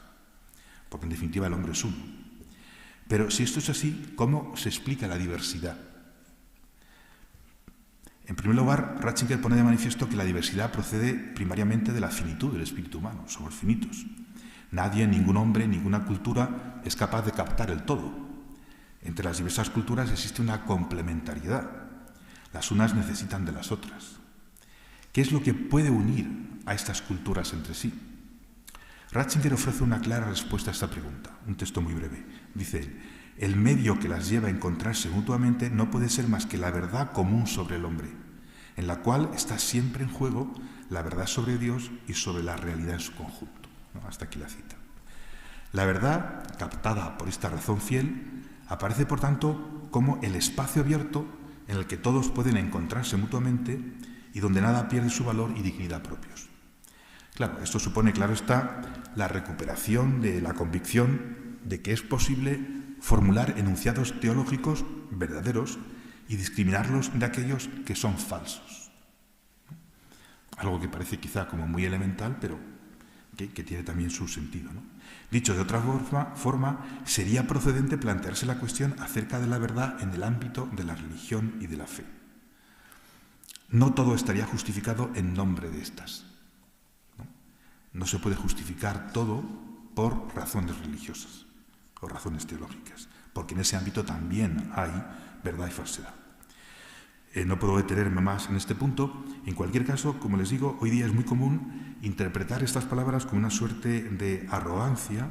porque en definitiva el hombre es uno. Pero si esto es así, ¿cómo se explica la diversidad? En primer lugar, Ratzinger pone de manifiesto que la diversidad procede primariamente de la finitud del espíritu humano. Somos finitos. Nadie, ningún hombre, ninguna cultura es capaz de captar el todo. Entre las diversas culturas existe una complementariedad. Las unas necesitan de las otras. ¿Qué es lo que puede unir a estas culturas entre sí? Ratzinger ofrece una clara respuesta a esta pregunta. Un texto muy breve. Dice él: el medio que las lleva a encontrarse mutuamente no puede ser más que la verdad común sobre el hombre, en la cual está siempre en juego la verdad sobre Dios y sobre la realidad en su conjunto. ¿No? Hasta aquí la cita. La verdad, captada por esta razón fiel, aparece por tanto como el espacio abierto en el que todos pueden encontrarse mutuamente y donde nada pierde su valor y dignidad propios. Claro, esto supone, claro está, la recuperación de la convicción de que es posible formular enunciados teológicos verdaderos y discriminarlos de aquellos que son falsos. Algo que parece quizá como muy elemental, pero que tiene también su sentido, ¿no? Dicho de otra forma, sería procedente plantearse la cuestión acerca de la verdad en el ámbito de la religión y de la fe. No todo estaría justificado en nombre de estas. No se puede justificar todo por razones religiosas o razones teológicas, porque en ese ámbito también hay verdad y falsedad. No puedo detenerme más en este punto. En cualquier caso, como les digo, hoy día es muy común interpretar estas palabras como una suerte de arrogancia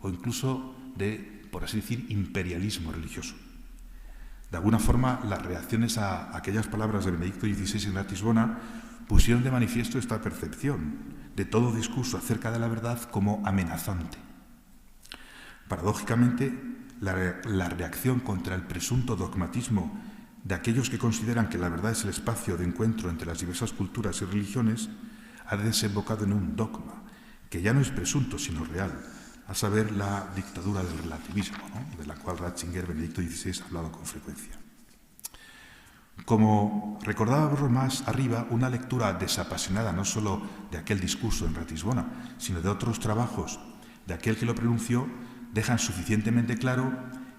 o incluso de, por así decir, imperialismo religioso. De alguna forma, las reacciones a aquellas palabras de Benedicto XVI en Ratisbona pusieron de manifiesto esta percepción de todo discurso acerca de la verdad como amenazante. Paradójicamente, la reacción contra el presunto dogmatismo de aquellos que consideran que la verdad es el espacio de encuentro entre las diversas culturas y religiones ha desembocado en un dogma, que ya no es presunto, sino real, a saber, la dictadura del relativismo, ¿no? De la cual Ratzinger, Benedicto XVI, ha hablado con frecuencia. Como recordábamos más arriba, una lectura desapasionada no solo de aquel discurso en Ratisbona, sino de otros trabajos de aquel que lo pronunció, dejan suficientemente claro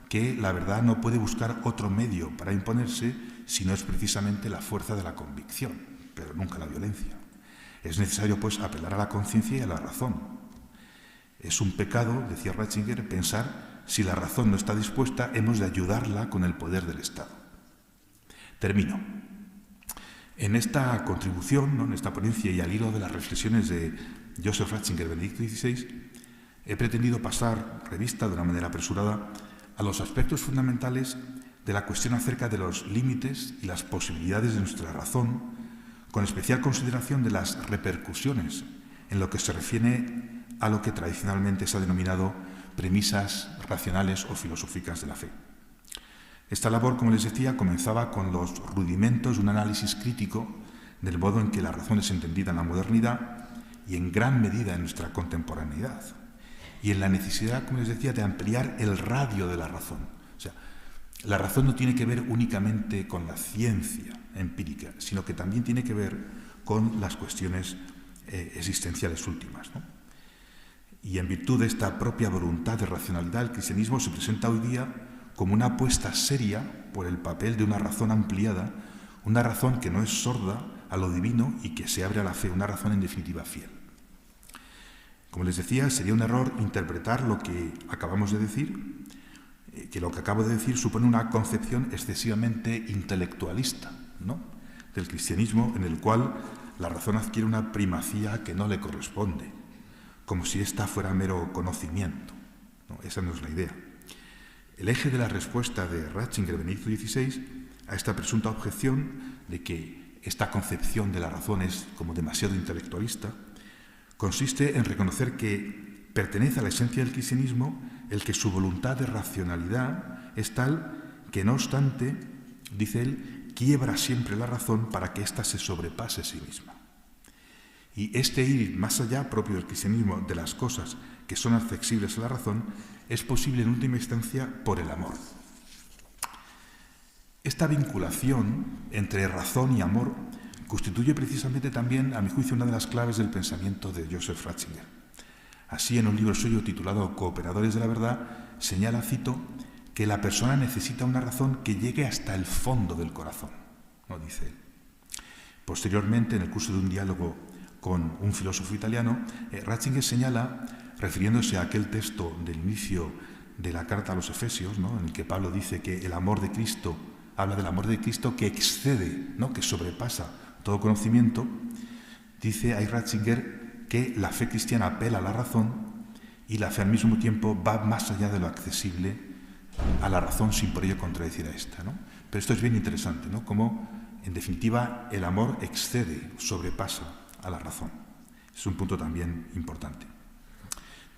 que la verdad no puede buscar otro medio para imponerse si no es precisamente la fuerza de la convicción, pero nunca la violencia. Es necesario, pues, apelar a la conciencia y a la razón. Es un pecado, decía Ratzinger, pensar si la razón no está dispuesta, hemos de ayudarla con el poder del Estado. Termino. En esta contribución, ¿no?, en esta ponencia y al hilo de las reflexiones de Joseph Ratzinger, Benedicto XVI, he pretendido pasar revista de una manera apresurada a los aspectos fundamentales de la cuestión acerca de los límites y las posibilidades de nuestra razón, con especial consideración de las repercusiones en lo que se refiere a lo que tradicionalmente se ha denominado premisas racionales o filosóficas de la fe. Esta labor, como les decía, comenzaba con los rudimentos de un análisis crítico del modo en que la razón es entendida en la modernidad y en gran medida en nuestra contemporaneidad, y en la necesidad, como les decía, de ampliar el radio de la razón. O sea, la razón no tiene que ver únicamente con la ciencia empírica, sino que también tiene que ver con las cuestiones existenciales últimas, ¿no? Y en virtud de esta propia voluntad de racionalidad, el cristianismo se presenta hoy día como una apuesta seria por el papel de una razón ampliada, una razón que no es sorda a lo divino y que se abre a la fe, una razón en definitiva fiel. Como les decía, sería un error interpretar lo que acabamos de decir, que lo que acabo de decir supone una concepción excesivamente intelectualista, ¿no?, del cristianismo, en el cual la razón adquiere una primacía que no le corresponde, como si ésta fuera mero conocimiento. No, esa no es la idea. El eje de la respuesta de Ratzinger, Benedicto XVI, a esta presunta objeción de que esta concepción de la razón es como demasiado intelectualista, consiste en reconocer que pertenece a la esencia del cristianismo el que su voluntad de racionalidad es tal que, no obstante, dice él, quiebra siempre la razón para que ésta se sobrepase a sí misma. Y este ir más allá propio del cristianismo de las cosas que son accesibles a la razón es posible en última instancia por el amor. Esta vinculación entre razón y amor constituye precisamente también, a mi juicio, una de las claves del pensamiento de Joseph Ratzinger. Así, en un libro suyo titulado Cooperadores de la Verdad, señala, cito, que la persona necesita una razón que llegue hasta el fondo del corazón, ¿no? Dice él. Posteriormente, en el curso de un diálogo con un filósofo italiano, Ratzinger señala, refiriéndose a aquel texto del inicio de la carta a los Efesios, ¿no? En el que Pablo dice que el amor de Cristo, habla del amor de Cristo que excede, ¿no? Que sobrepasa todo conocimiento, dice ahí Ratzinger que la fe cristiana apela a la razón y la fe al mismo tiempo va más allá de lo accesible a la razón sin por ello contradecir a esta, ¿no? Pero esto es bien interesante, ¿no? Como, en definitiva, el amor excede, sobrepasa a la razón. Es un punto también importante.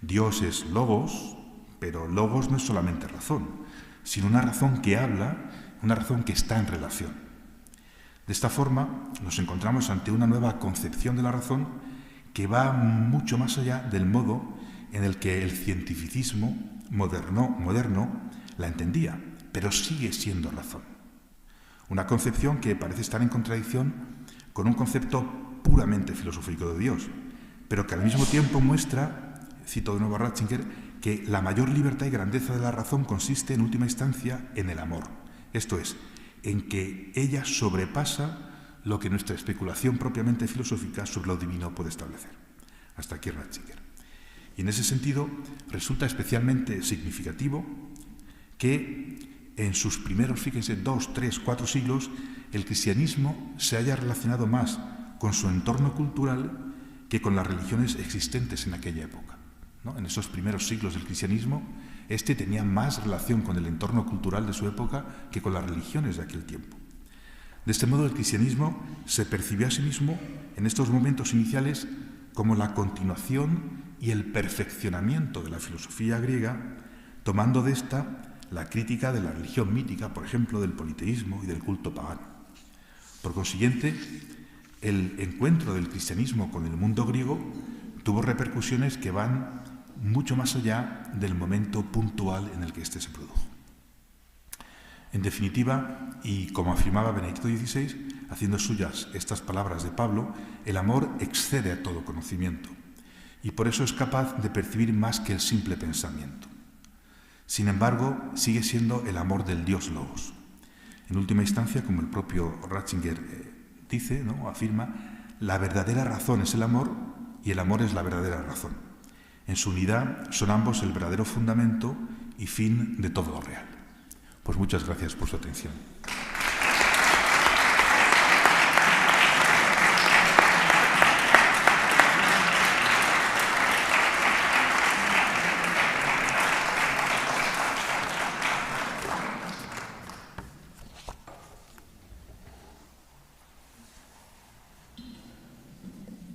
Dios es logos, pero logos no es solamente razón, sino una razón que habla, una razón que está en relación. De esta forma, nos encontramos ante una nueva concepción de la razón que va mucho más allá del modo en el que el cientificismo moderno la entendía, pero sigue siendo razón. Una concepción que parece estar en contradicción con un concepto puramente filosófico de Dios, pero que al mismo tiempo muestra, cito de nuevo a Ratzinger, que la mayor libertad y grandeza de la razón consiste en última instancia en el amor. Esto es, en que ella sobrepasa lo que nuestra especulación propiamente filosófica sobre lo divino puede establecer. Hasta aquí Ratzinger. Y en ese sentido resulta especialmente significativo que en sus primeros, fíjense, 2, 3, 4 siglos, el cristianismo se haya relacionado más con su entorno cultural que con las religiones existentes en aquella época, ¿no? En esos primeros siglos del cristianismo, este tenía más relación con el entorno cultural de su época que con las religiones de aquel tiempo. De este modo, el cristianismo se percibió a sí mismo en estos momentos iniciales como la continuación y el perfeccionamiento de la filosofía griega, tomando de esta la crítica de la religión mítica, por ejemplo, del politeísmo y del culto pagano. Por consiguiente, el encuentro del cristianismo con el mundo griego tuvo repercusiones que van mucho más allá del momento puntual en el que éste se produjo. En definitiva, y como afirmaba Benedicto XVI, haciendo suyas estas palabras de Pablo, el amor excede a todo conocimiento y por eso es capaz de percibir más que el simple pensamiento. Sin embargo, sigue siendo el amor del Dios Logos. En última instancia, como el propio Ratzinger dice, ¿no? Afirma, la verdadera razón es el amor y el amor es la verdadera razón. En su unidad son ambos el verdadero fundamento y fin de todo lo real. Pues muchas gracias por su atención.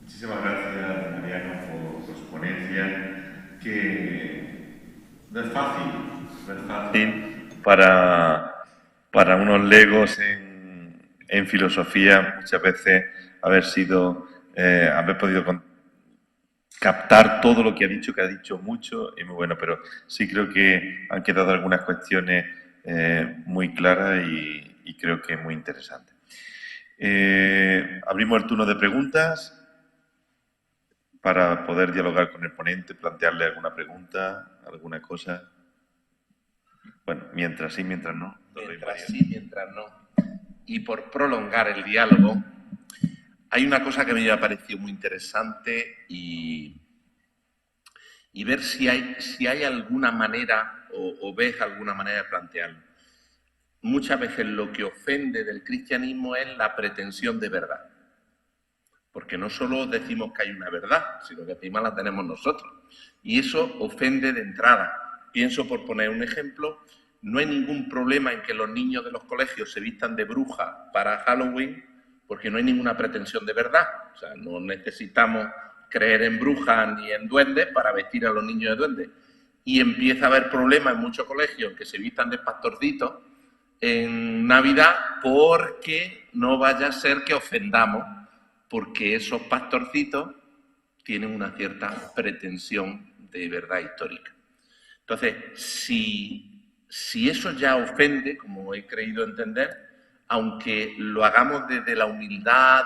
Muchísimas gracias, Mariano, por su ponencia, que no es fácil para unos legos en filosofía muchas veces haber podido captar todo lo que ha dicho mucho y muy bueno, pero sí creo que han quedado algunas cuestiones muy claras y creo que muy interesantes. Abrimos el turno de preguntas para poder dialogar con el ponente, plantearle alguna pregunta, alguna cosa. Bueno, mientras sí, mientras no. Mientras sí, mientras no. Y por prolongar el diálogo, hay una cosa que me ha parecido muy interesante y ver si hay alguna manera o ves alguna manera de plantearlo. Muchas veces lo que ofende del cristianismo es la pretensión de verdad. Porque no solo decimos que hay una verdad, sino que encima la tenemos nosotros. Y eso ofende de entrada. Pienso, por poner un ejemplo, no hay ningún problema en que los niños de los colegios se vistan de bruja para Halloween, porque no hay ninguna pretensión de verdad. O sea, no necesitamos creer en brujas ni en duendes para vestir a los niños de duendes. Y empieza a haber problemas en muchos colegios en que se vistan de pastorcitos en Navidad porque no vaya a ser que ofendamos, porque esos pastorcitos tienen una cierta pretensión de verdad histórica. Entonces, si eso ya ofende, como he creído entender, aunque lo hagamos desde la humildad,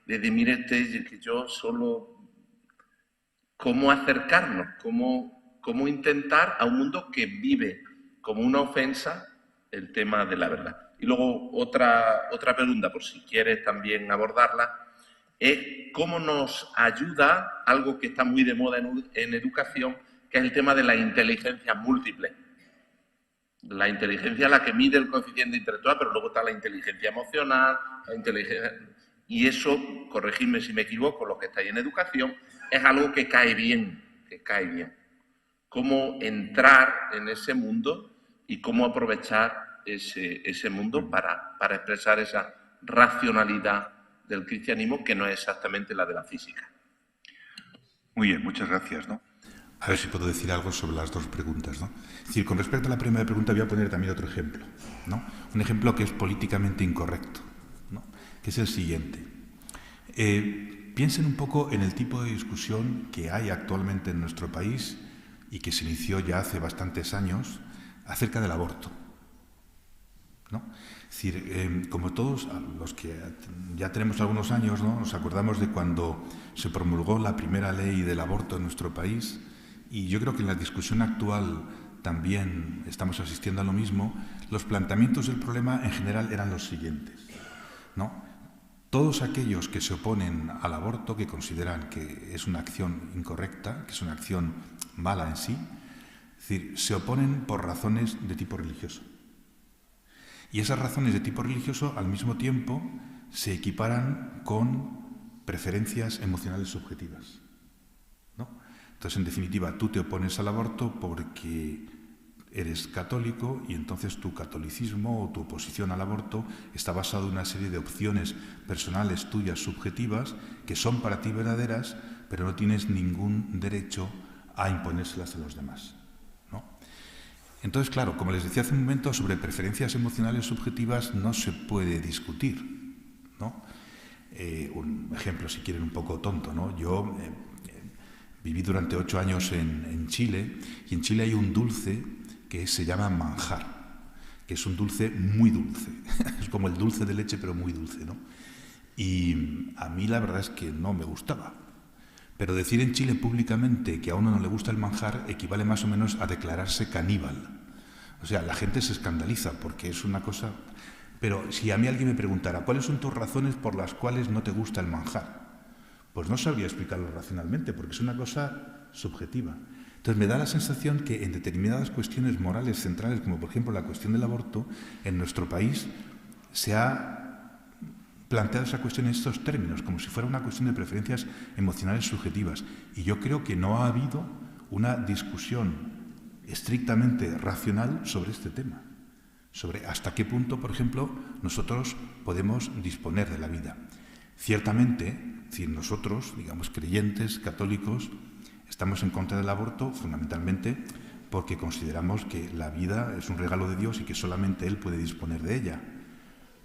desde mire que yo solo... ¿Cómo acercarnos? ¿Cómo intentar a un mundo que vive como una ofensa el tema de la verdad? Y luego otra pregunta, por si quieres también abordarla, es cómo nos ayuda algo que está muy de moda en educación, que es el tema de la inteligencia múltiple. La inteligencia es la que mide el coeficiente intelectual, pero luego está la inteligencia emocional, la inteligencia... Y eso, corregidme si me equivoco, los que estáis en educación, es algo que cae bien, Cómo entrar en ese mundo y cómo aprovechar ese mundo para expresar esa racionalidad del cristianismo que no es exactamente la de la física. Muy bien, muchas gracias, ¿no? A ver si puedo decir algo sobre las dos preguntas, ¿no? Es decir, con respecto a la primera pregunta voy a poner también otro ejemplo, ¿no? Un ejemplo que es políticamente incorrecto, ¿no? Que es el siguiente. Piensen un poco en el tipo de discusión que hay actualmente en nuestro país y que se inició ya hace bastantes años acerca del aborto, ¿no? Es decir, como todos los que ya tenemos algunos años, ¿no? Nos acordamos de cuando se promulgó la primera ley del aborto en nuestro país, y yo creo que en la discusión actual también estamos asistiendo a lo mismo. Los planteamientos del problema en general eran los siguientes, ¿no? Todos aquellos que se oponen al aborto, que consideran que es una acción incorrecta, que es una acción mala en sí, es decir, se oponen por razones de tipo religioso. Y esas razones de tipo religioso, al mismo tiempo, se equiparan con preferencias emocionales subjetivas, ¿no? Entonces, en definitiva, tú te opones al aborto porque eres católico y entonces tu catolicismo o tu oposición al aborto está basado en una serie de opciones personales tuyas subjetivas que son para ti verdaderas, pero no tienes ningún derecho a imponérselas a los demás, ¿no? Entonces, claro, como les decía hace un momento, sobre preferencias emocionales subjetivas no se puede discutir, ¿no? Un ejemplo, si quieren, un poco tonto, ¿no? Yo viví durante 8 años en Chile, y en Chile hay un dulce que se llama manjar, que es un dulce muy dulce. Es como el dulce de leche, pero muy dulce, ¿no? Y a mí la verdad es que no me gustaba. Pero decir en Chile públicamente que a uno no le gusta el manjar equivale más o menos a declararse caníbal. O sea, la gente se escandaliza porque es una cosa... Pero si a mí alguien me preguntara, ¿cuáles son tus razones por las cuales no te gusta el manjar? Pues no sabría explicarlo racionalmente, porque es una cosa subjetiva. Entonces me da la sensación que en determinadas cuestiones morales centrales, como por ejemplo la cuestión del aborto, en nuestro país se ha planteado esa cuestión en estos términos, como si fuera una cuestión de preferencias emocionales subjetivas. Y yo creo que no ha habido una discusión estrictamente racional sobre este tema, sobre hasta qué punto, por ejemplo, nosotros podemos disponer de la vida. Ciertamente, si nosotros, digamos, creyentes, católicos, estamos en contra del aborto fundamentalmente porque consideramos que la vida es un regalo de Dios y que solamente Él puede disponer de ella.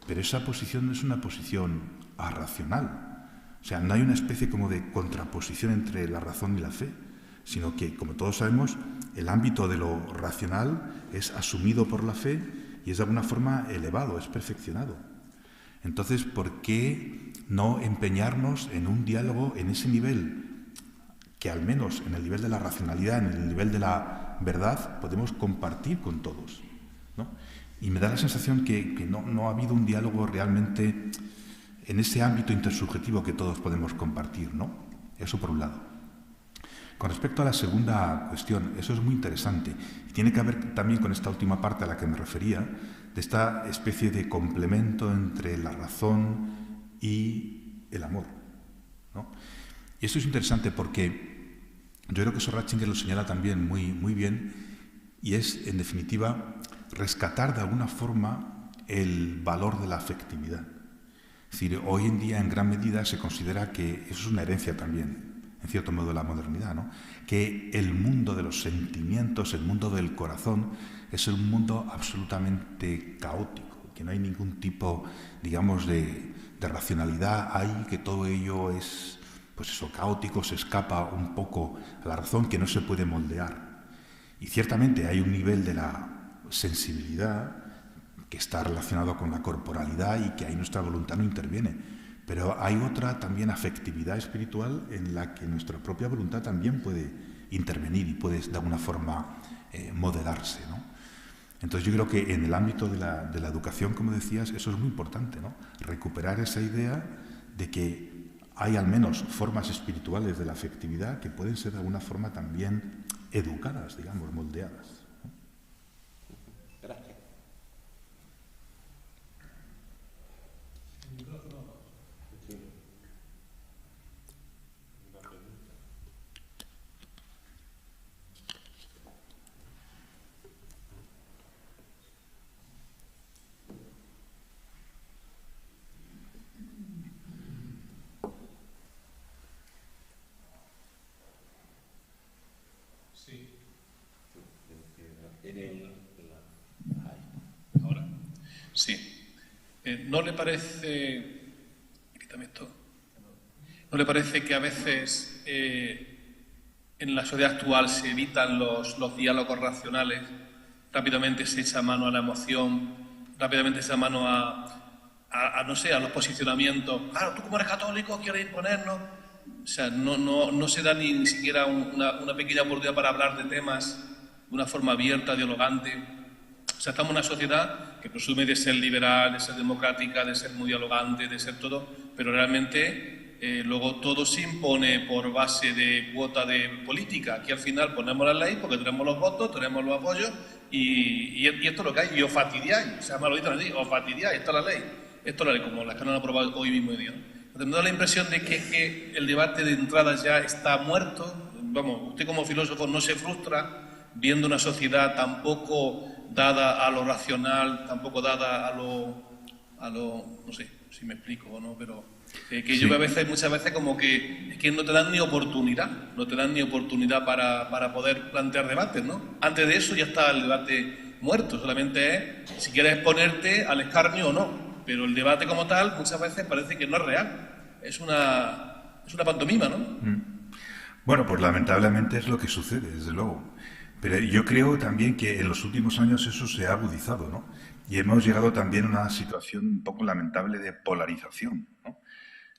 Pero esa posición no es una posición arracional. O sea, no hay una especie como de contraposición entre la razón y la fe, sino que, como todos sabemos, el ámbito de lo racional es asumido por la fe y es de alguna forma elevado, es perfeccionado. Entonces, ¿por qué no empeñarnos en un diálogo en ese nivel que al menos en el nivel de la racionalidad, en el nivel de la verdad, podemos compartir con todos, ¿no? Y me da la sensación que no ha habido un diálogo realmente en ese ámbito intersubjetivo que todos podemos compartir, ¿no? Eso por un lado. Con respecto a la segunda cuestión, eso es muy interesante y tiene que ver también con esta última parte a la que me refería, de esta especie de complemento entre la razón y el amor, ¿no? Y esto es interesante porque yo creo que eso Ratzinger lo señala también muy bien, y es, en definitiva, rescatar de alguna forma el valor de la afectividad. Es decir, hoy en día en gran medida se considera que eso es una herencia también, en cierto modo, de la modernidad, ¿no? Que el mundo de los sentimientos, el mundo del corazón, es un mundo absolutamente caótico, que no hay ningún tipo, digamos, de racionalidad ahí, que todo ello es, pues eso, caótico, se escapa un poco a la razón, que no se puede moldear. Y ciertamente hay un nivel de la sensibilidad que está relacionado con la corporalidad y que ahí nuestra voluntad no interviene. Pero hay otra también afectividad espiritual en la que nuestra propia voluntad también puede intervenir y puede de alguna forma modelarse, ¿no? Entonces yo creo que en el ámbito de la educación, como decías, eso es muy importante, ¿no? Recuperar esa idea de que hay al menos formas espirituales de la afectividad que pueden ser de alguna forma también educadas, digamos, moldeadas. Gracias. Ahora, sí. ¿No le parece... Quítame esto. ¿No le parece que a veces en la sociedad actual se evitan los diálogos racionales? Rápidamente se echa mano a la emoción, rápidamente se echa mano no sé, a los posicionamientos. Claro, tú como eres católico quieres imponernos. O sea, no se da ni siquiera una pequeña oportunidad para hablar de temas de una forma abierta, dialogante. O sea, estamos en una sociedad que presume de ser liberal, de ser democrática, de ser muy dialogante, de ser todo, pero realmente luego todo se impone por base de cuota de política. Aquí al final ponemos la ley porque tenemos los votos, tenemos los apoyos y esto es lo que hay. Y os fastidiáis, o sea, me lo dicen así, os fastidiáis, esta es la ley. Esto es la ley, como las que no han aprobado hoy mismo día. Entonces, me da la impresión de que el debate de entrada ya está muerto. Vamos, usted como filósofo no se frustra viendo una sociedad tan poco dada a lo racional, tan poco dada a lo no sé si me explico o no, pero que sí. Yo muchas veces como que es que no te dan ni oportunidad, para poder plantear debates, ¿no? Antes de eso ya está el debate muerto, solamente es si quieres exponerte al escarnio o no. Pero el debate como tal muchas veces parece que no es real. Es una pantomima, ¿no? Bueno, pues lamentablemente es lo que sucede, desde luego. Pero yo creo también que en los últimos años eso se ha agudizado, ¿no? Y hemos llegado también a una situación un poco lamentable de polarización, ¿no?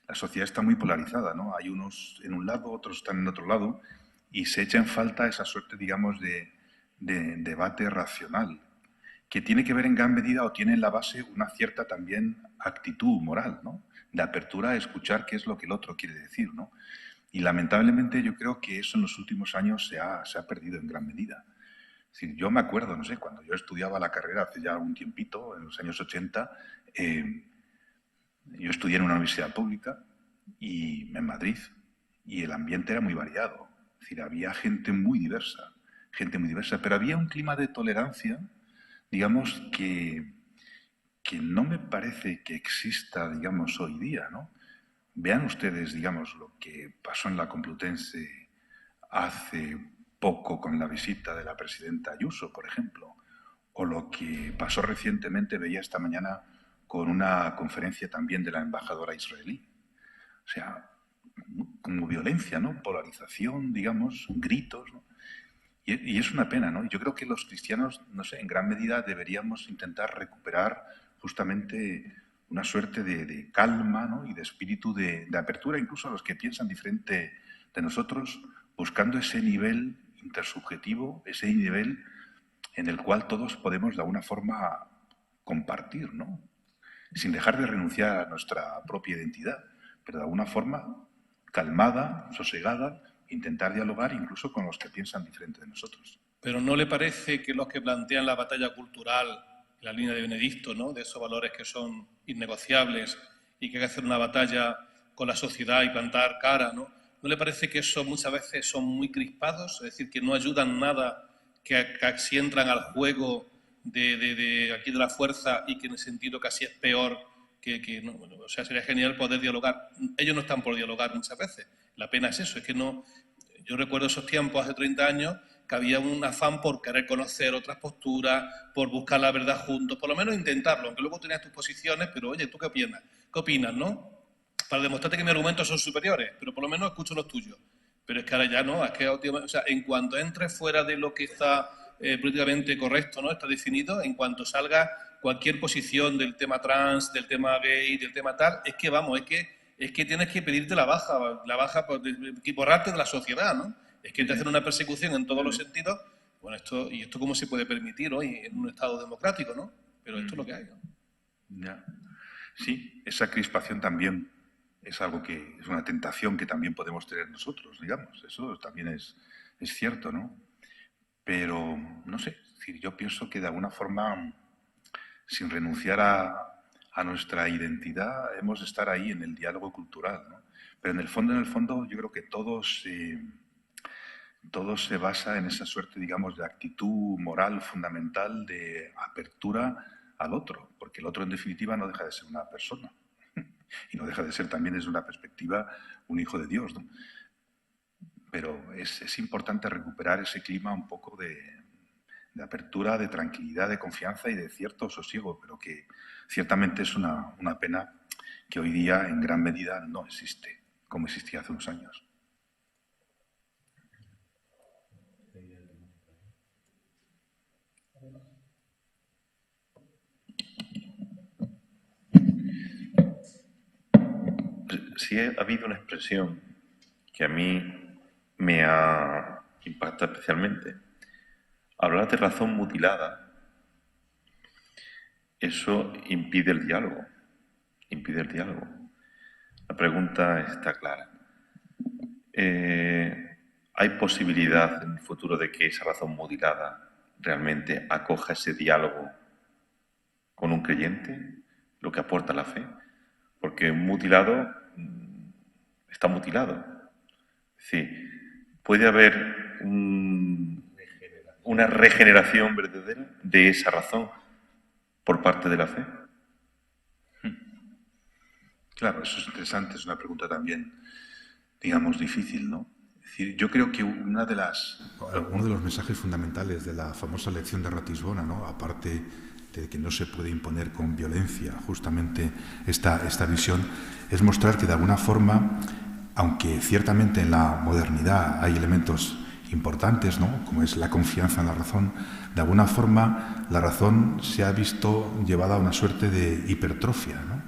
La sociedad está muy polarizada, ¿no? Hay unos en un lado, otros están en otro lado, y se echa en falta esa suerte, digamos, de debate racional, que tiene que ver en gran medida o tiene en la base una cierta también actitud moral, ¿no? De apertura a escuchar qué es lo que el otro quiere decir, ¿no? Y lamentablemente yo creo que eso en los últimos años se ha perdido en gran medida. Es decir, yo me acuerdo, no sé, cuando yo estudiaba la carrera hace ya algún tiempito, en los años 80, yo estudié en una universidad pública en Madrid y el ambiente era muy variado. Es decir, había gente muy diversa, pero había un clima de tolerancia, digamos, que no me parece que exista, digamos, hoy día, ¿no? Vean ustedes, digamos, lo que pasó en la Complutense hace poco con la visita de la presidenta Ayuso, por ejemplo, o lo que pasó recientemente, veía esta mañana, con una conferencia también de la embajadora israelí. O sea, como violencia, ¿no? Polarización, digamos, gritos, ¿no? Y es una pena, ¿no? Yo creo que los cristianos, no sé, en gran medida deberíamos intentar recuperar justamente una suerte de calma, ¿no? Y de espíritu de apertura, incluso a los que piensan diferente de nosotros, buscando ese nivel intersubjetivo, ese nivel en el cual todos podemos de alguna forma compartir, ¿no? Sin dejar de renunciar a nuestra propia identidad, pero de alguna forma calmada, sosegada, intentar dialogar incluso con los que piensan diferente de nosotros. Pero ¿no le parece que los que plantean la batalla cultural, la línea de Benedicto, ¿no? De esos valores que son innegociables y que hay que hacer una batalla con la sociedad y plantar cara, ¿no? ¿No le parece que eso muchas veces son muy crispados? Es decir, que no ayudan nada, que si entran al juego de aquí de la fuerza y que en el sentido casi es peor que no, bueno, o sea, sería genial poder dialogar. Ellos no están por dialogar muchas veces. La pena es eso, es que no... Yo recuerdo esos tiempos, hace 30 años, que había un afán por querer conocer otras posturas, por buscar la verdad juntos, por lo menos intentarlo, aunque luego tenías tus posiciones, pero oye, ¿tú qué opinas? ¿Qué opinas, no? Para demostrarte que mis argumentos son superiores, pero por lo menos escucho los tuyos. Pero es que ahora ya no, es que, o sea, en cuanto entres fuera de lo que está políticamente correcto, ¿no? Está definido, en cuanto salga cualquier posición del tema trans, del tema gay, del tema tal, es que vamos, es que tienes que pedirte la baja y borrarte de la sociedad, ¿no? Es que te hacen una persecución en todos los sentidos. Bueno, esto cómo se puede permitir hoy en un Estado democrático, ¿no? Pero esto es lo que hay, ¿no? Ya. Sí, esa crispación también es algo que es una tentación que también podemos tener nosotros, digamos. Eso también es cierto, ¿no? Pero, no sé, es decir, yo pienso que de alguna forma, sin renunciar a nuestra identidad, hemos de estar ahí en el diálogo cultural, ¿no? Pero en el fondo, yo creo que todo se basa en esa suerte, digamos, de actitud moral fundamental de apertura al otro, porque el otro, en definitiva, no deja de ser una persona y no deja de ser también, desde una perspectiva, un hijo de Dios, ¿no? Pero es importante recuperar ese clima un poco de apertura, de tranquilidad, de confianza y de cierto sosiego, pero que ciertamente es una pena que hoy día en gran medida no existe, como existía hace unos años. Sí ha habido una expresión que a mí me ha impactado especialmente. Hablar de razón mutilada, eso impide el diálogo. Impide el diálogo. La pregunta está clara. ¿Hay posibilidad en el futuro de que esa razón mutilada realmente acoja ese diálogo con un creyente, lo que aporta la fe? Porque un mutilado está mutilado. Es decir, puede haber una regeneración verdadera de esa razón por parte de la fe. Claro, eso es interesante, es una pregunta también, digamos, difícil, ¿no? Es decir, yo creo que uno de los mensajes fundamentales de la famosa lección de Ratisbona, ¿no? Aparte de que no se puede imponer con violencia justamente esta visión, es mostrar que de alguna forma, aunque ciertamente en la modernidad hay elementos importantes, ¿no?, como es la confianza en la razón, de alguna forma la razón se ha visto llevada a una suerte de hipertrofia, ¿no?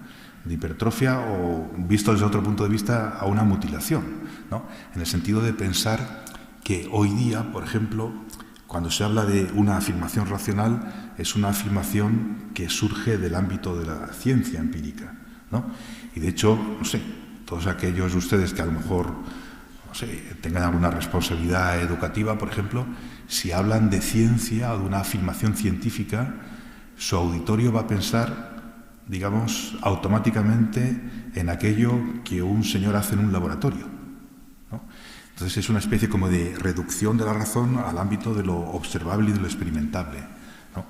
De hipertrofia, o, visto desde otro punto de vista, a una mutilación, ¿no? En el sentido de pensar que hoy día, por ejemplo, cuando se habla de una afirmación racional, es una afirmación que surge del ámbito de la ciencia empírica, ¿no? Y de hecho, no sé, todos aquellos de ustedes que a lo mejor, no sé, tengan alguna responsabilidad educativa, por ejemplo, si hablan de ciencia o de una afirmación científica, su auditorio va a pensar, digamos, automáticamente en aquello que un señor hace en un laboratorio, ¿no? Entonces es una especie como de reducción de la razón al ámbito de lo observable y de lo experimentable, ¿no?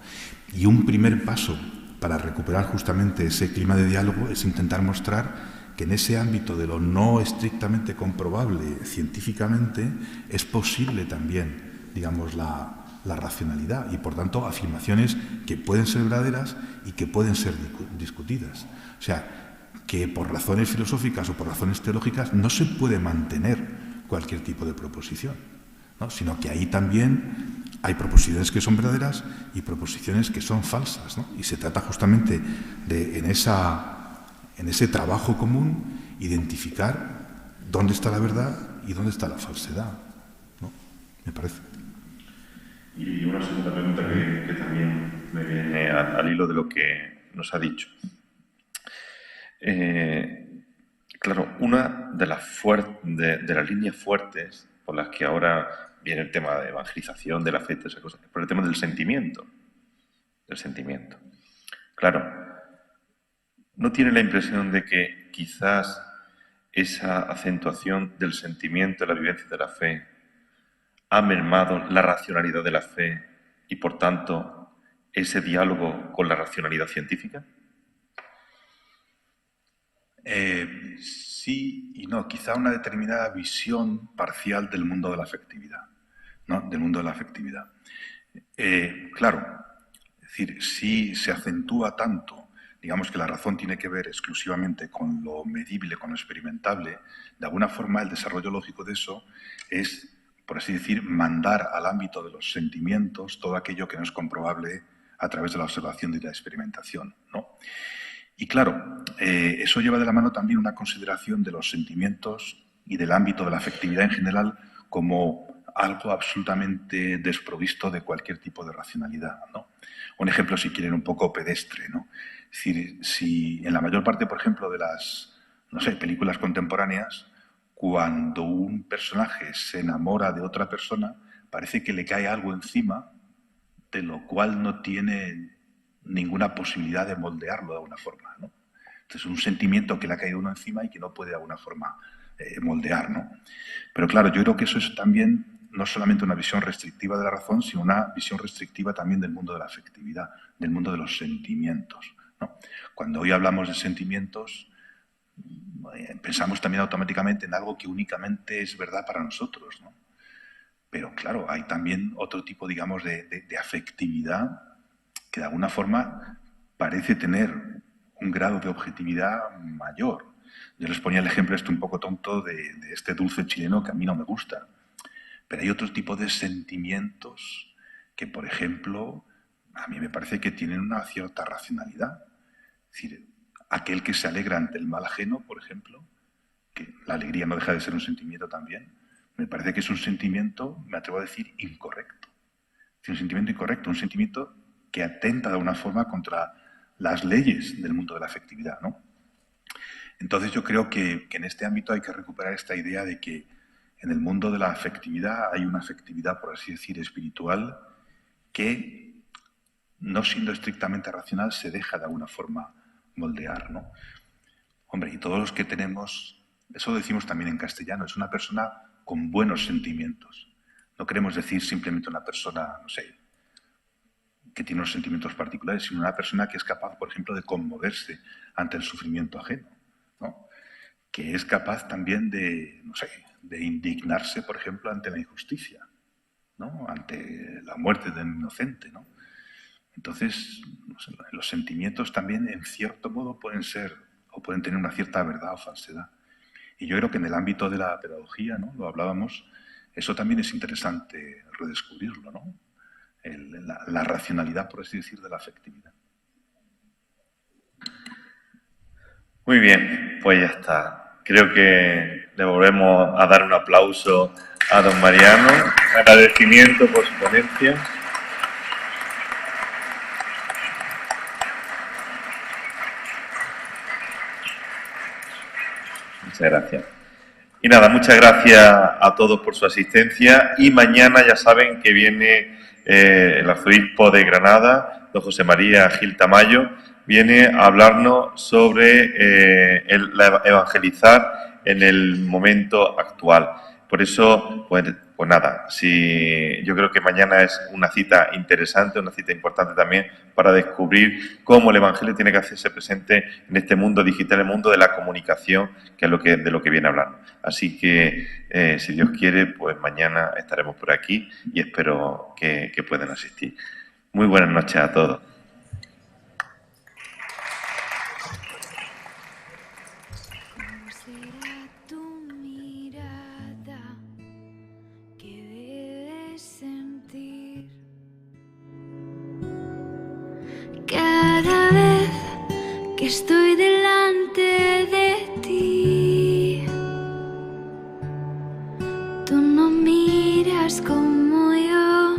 Y un primer paso para recuperar justamente ese clima de diálogo es intentar mostrar que en ese ámbito de lo no estrictamente comprobable científicamente es posible también, digamos, la racionalidad y, por tanto, afirmaciones que pueden ser verdaderas y que pueden ser discutidas. O sea, que por razones filosóficas o por razones teológicas no se puede mantener cualquier tipo de proposición, ¿no? Sino que ahí también hay proposiciones que son verdaderas y proposiciones que son falsas, ¿no? Y se trata justamente de, en ese trabajo común, identificar dónde está la verdad y dónde está la falsedad, ¿no? Me parece. Y una segunda pregunta que también me viene al hilo de lo que nos ha dicho. Claro, una de las líneas fuertes por las que ahora viene el tema de evangelización, de la fe, esa cosa, por el tema del sentimiento. Del sentimiento. Claro, ¿no tiene la impresión de que quizás esa acentuación del sentimiento, de la vivencia de la fe, ha mermado la racionalidad de la fe y, por tanto, ese diálogo con la racionalidad científica? Sí y no. Quizá una determinada visión parcial del mundo de la afectividad, ¿no? Del mundo de la afectividad. Claro, es decir, si se acentúa tanto, digamos que la razón tiene que ver exclusivamente con lo medible, con lo experimentable, de alguna forma el desarrollo lógico de eso es, por así decir, mandar al ámbito de los sentimientos todo aquello que no es comprobable a través de la observación y la experimentación, ¿no? Y claro, eso lleva de la mano también una consideración de los sentimientos y del ámbito de la afectividad en general como algo absolutamente desprovisto de cualquier tipo de racionalidad, ¿no? Un ejemplo, si quieren, un poco pedestre, ¿no? Es decir, si en la mayor parte, por ejemplo, de las, no sé, películas contemporáneas, cuando un personaje se enamora de otra persona, parece que le cae algo encima, de lo cual no tiene ninguna posibilidad de moldearlo de alguna forma, ¿no? Entonces, un sentimiento que le ha caído uno encima y que no puede de alguna forma moldear, ¿no? Pero claro, yo creo que eso es también no solamente una visión restrictiva de la razón, sino una visión restrictiva también del mundo de la afectividad, del mundo de los sentimientos, ¿no? Cuando hoy hablamos de sentimientos, pensamos también automáticamente en algo que únicamente es verdad para nosotros, ¿no? Pero claro, hay también otro tipo, digamos, de afectividad que de alguna forma parece tener un grado de objetividad mayor. Yo les ponía el ejemplo un poco tonto de este dulce chileno que a mí no me gusta. Pero hay otro tipo de sentimientos que, por ejemplo, a mí me parece que tienen una cierta racionalidad. Es decir, aquel que se alegra ante el mal ajeno, por ejemplo, que la alegría no deja de ser un sentimiento también, me parece que es un sentimiento, me atrevo a decir, incorrecto. Es decir, un sentimiento incorrecto, un sentimiento que atenta de alguna forma contra las leyes del mundo de la afectividad, ¿no? Entonces yo creo que en este ámbito hay que recuperar esta idea de que en el mundo de la afectividad hay una afectividad, por así decir, espiritual, que, no siendo estrictamente racional, se deja de alguna forma moldear, ¿no? Hombre, y todos los que tenemos, eso lo decimos también en castellano, es una persona con buenos sentimientos. No queremos decir simplemente una persona, no sé, que tiene unos sentimientos particulares, sino una persona que es capaz, por ejemplo, de conmoverse ante el sufrimiento ajeno, ¿no? Que es capaz también de, no sé, de indignarse, por ejemplo, ante la injusticia, ¿no? Ante la muerte de un inocente, ¿no? Entonces, no sé, los sentimientos también, en cierto modo, pueden ser o pueden tener una cierta verdad o falsedad. Y yo creo que en el ámbito de la pedagogía, ¿no? Lo hablábamos, eso también es interesante redescubrirlo, ¿no? La racionalidad, por así decir, de la afectividad. Muy bien, pues ya está. Creo que le volvemos a dar un aplauso a don Mariano. Agradecimiento por su ponencia. Muchas gracias. Y nada, muchas gracias a todos por su asistencia. Y mañana ya saben que viene el arzobispo de Granada, don José María Gil Tamayo, viene a hablarnos sobre evangelizar en el momento actual. Por eso, pues nada, yo creo que mañana es una cita interesante, una cita importante también para descubrir cómo el Evangelio tiene que hacerse presente en este mundo digital, el mundo de la comunicación, que es de lo que viene hablando. Así que, si Dios quiere, pues mañana estaremos por aquí y espero que puedan asistir. Muy buenas noches a todos. Cada vez que estoy delante de ti, tú no miras como yo,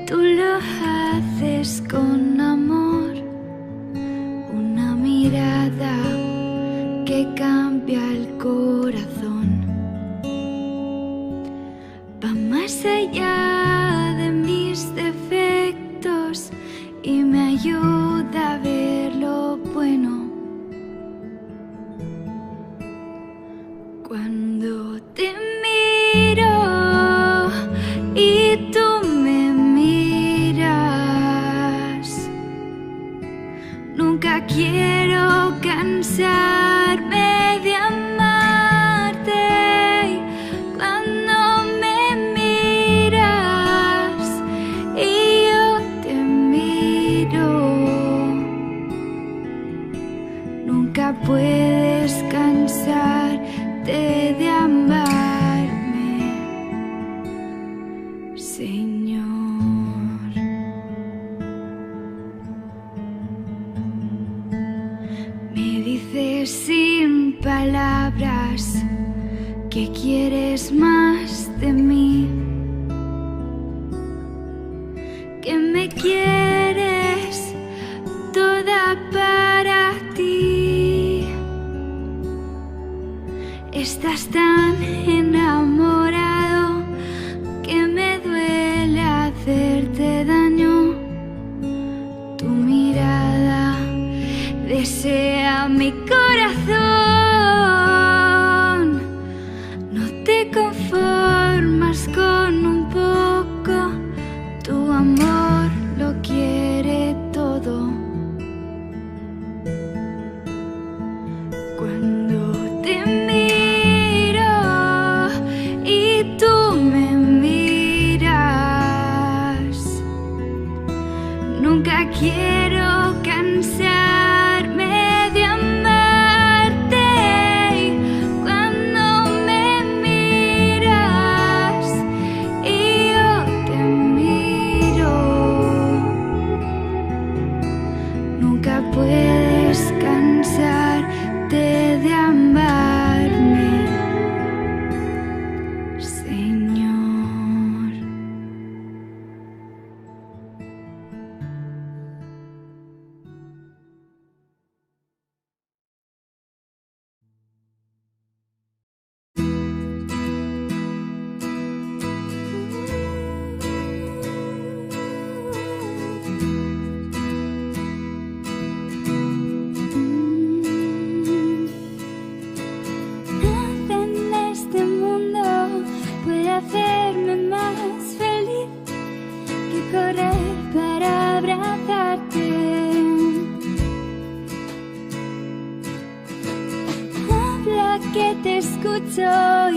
tú lo haces con amor, una mirada que cambia el corazón, va más allá de mis defectos y me ayuda a ver lo bueno. Cuando te miro y tú me miras, nunca quiero cansarme de amarte. Cuando me miras y yo te miro, que quieres más de mí, que me quieres toda para ti. Estás tan enamorado que me duele hacerte daño. Tu mirada desea mi corazón. No te conformas con un poco, tu amor lo quiere todo. Cuando te miro y tú me miras, nunca quiero cansarme de amarte. Cuando me miras y yo te miro, nunca puedes cansarte de amarme, Señor. Nada en este mundo puede hacerme más feliz que correr para abrazarte. Habla que te escucho y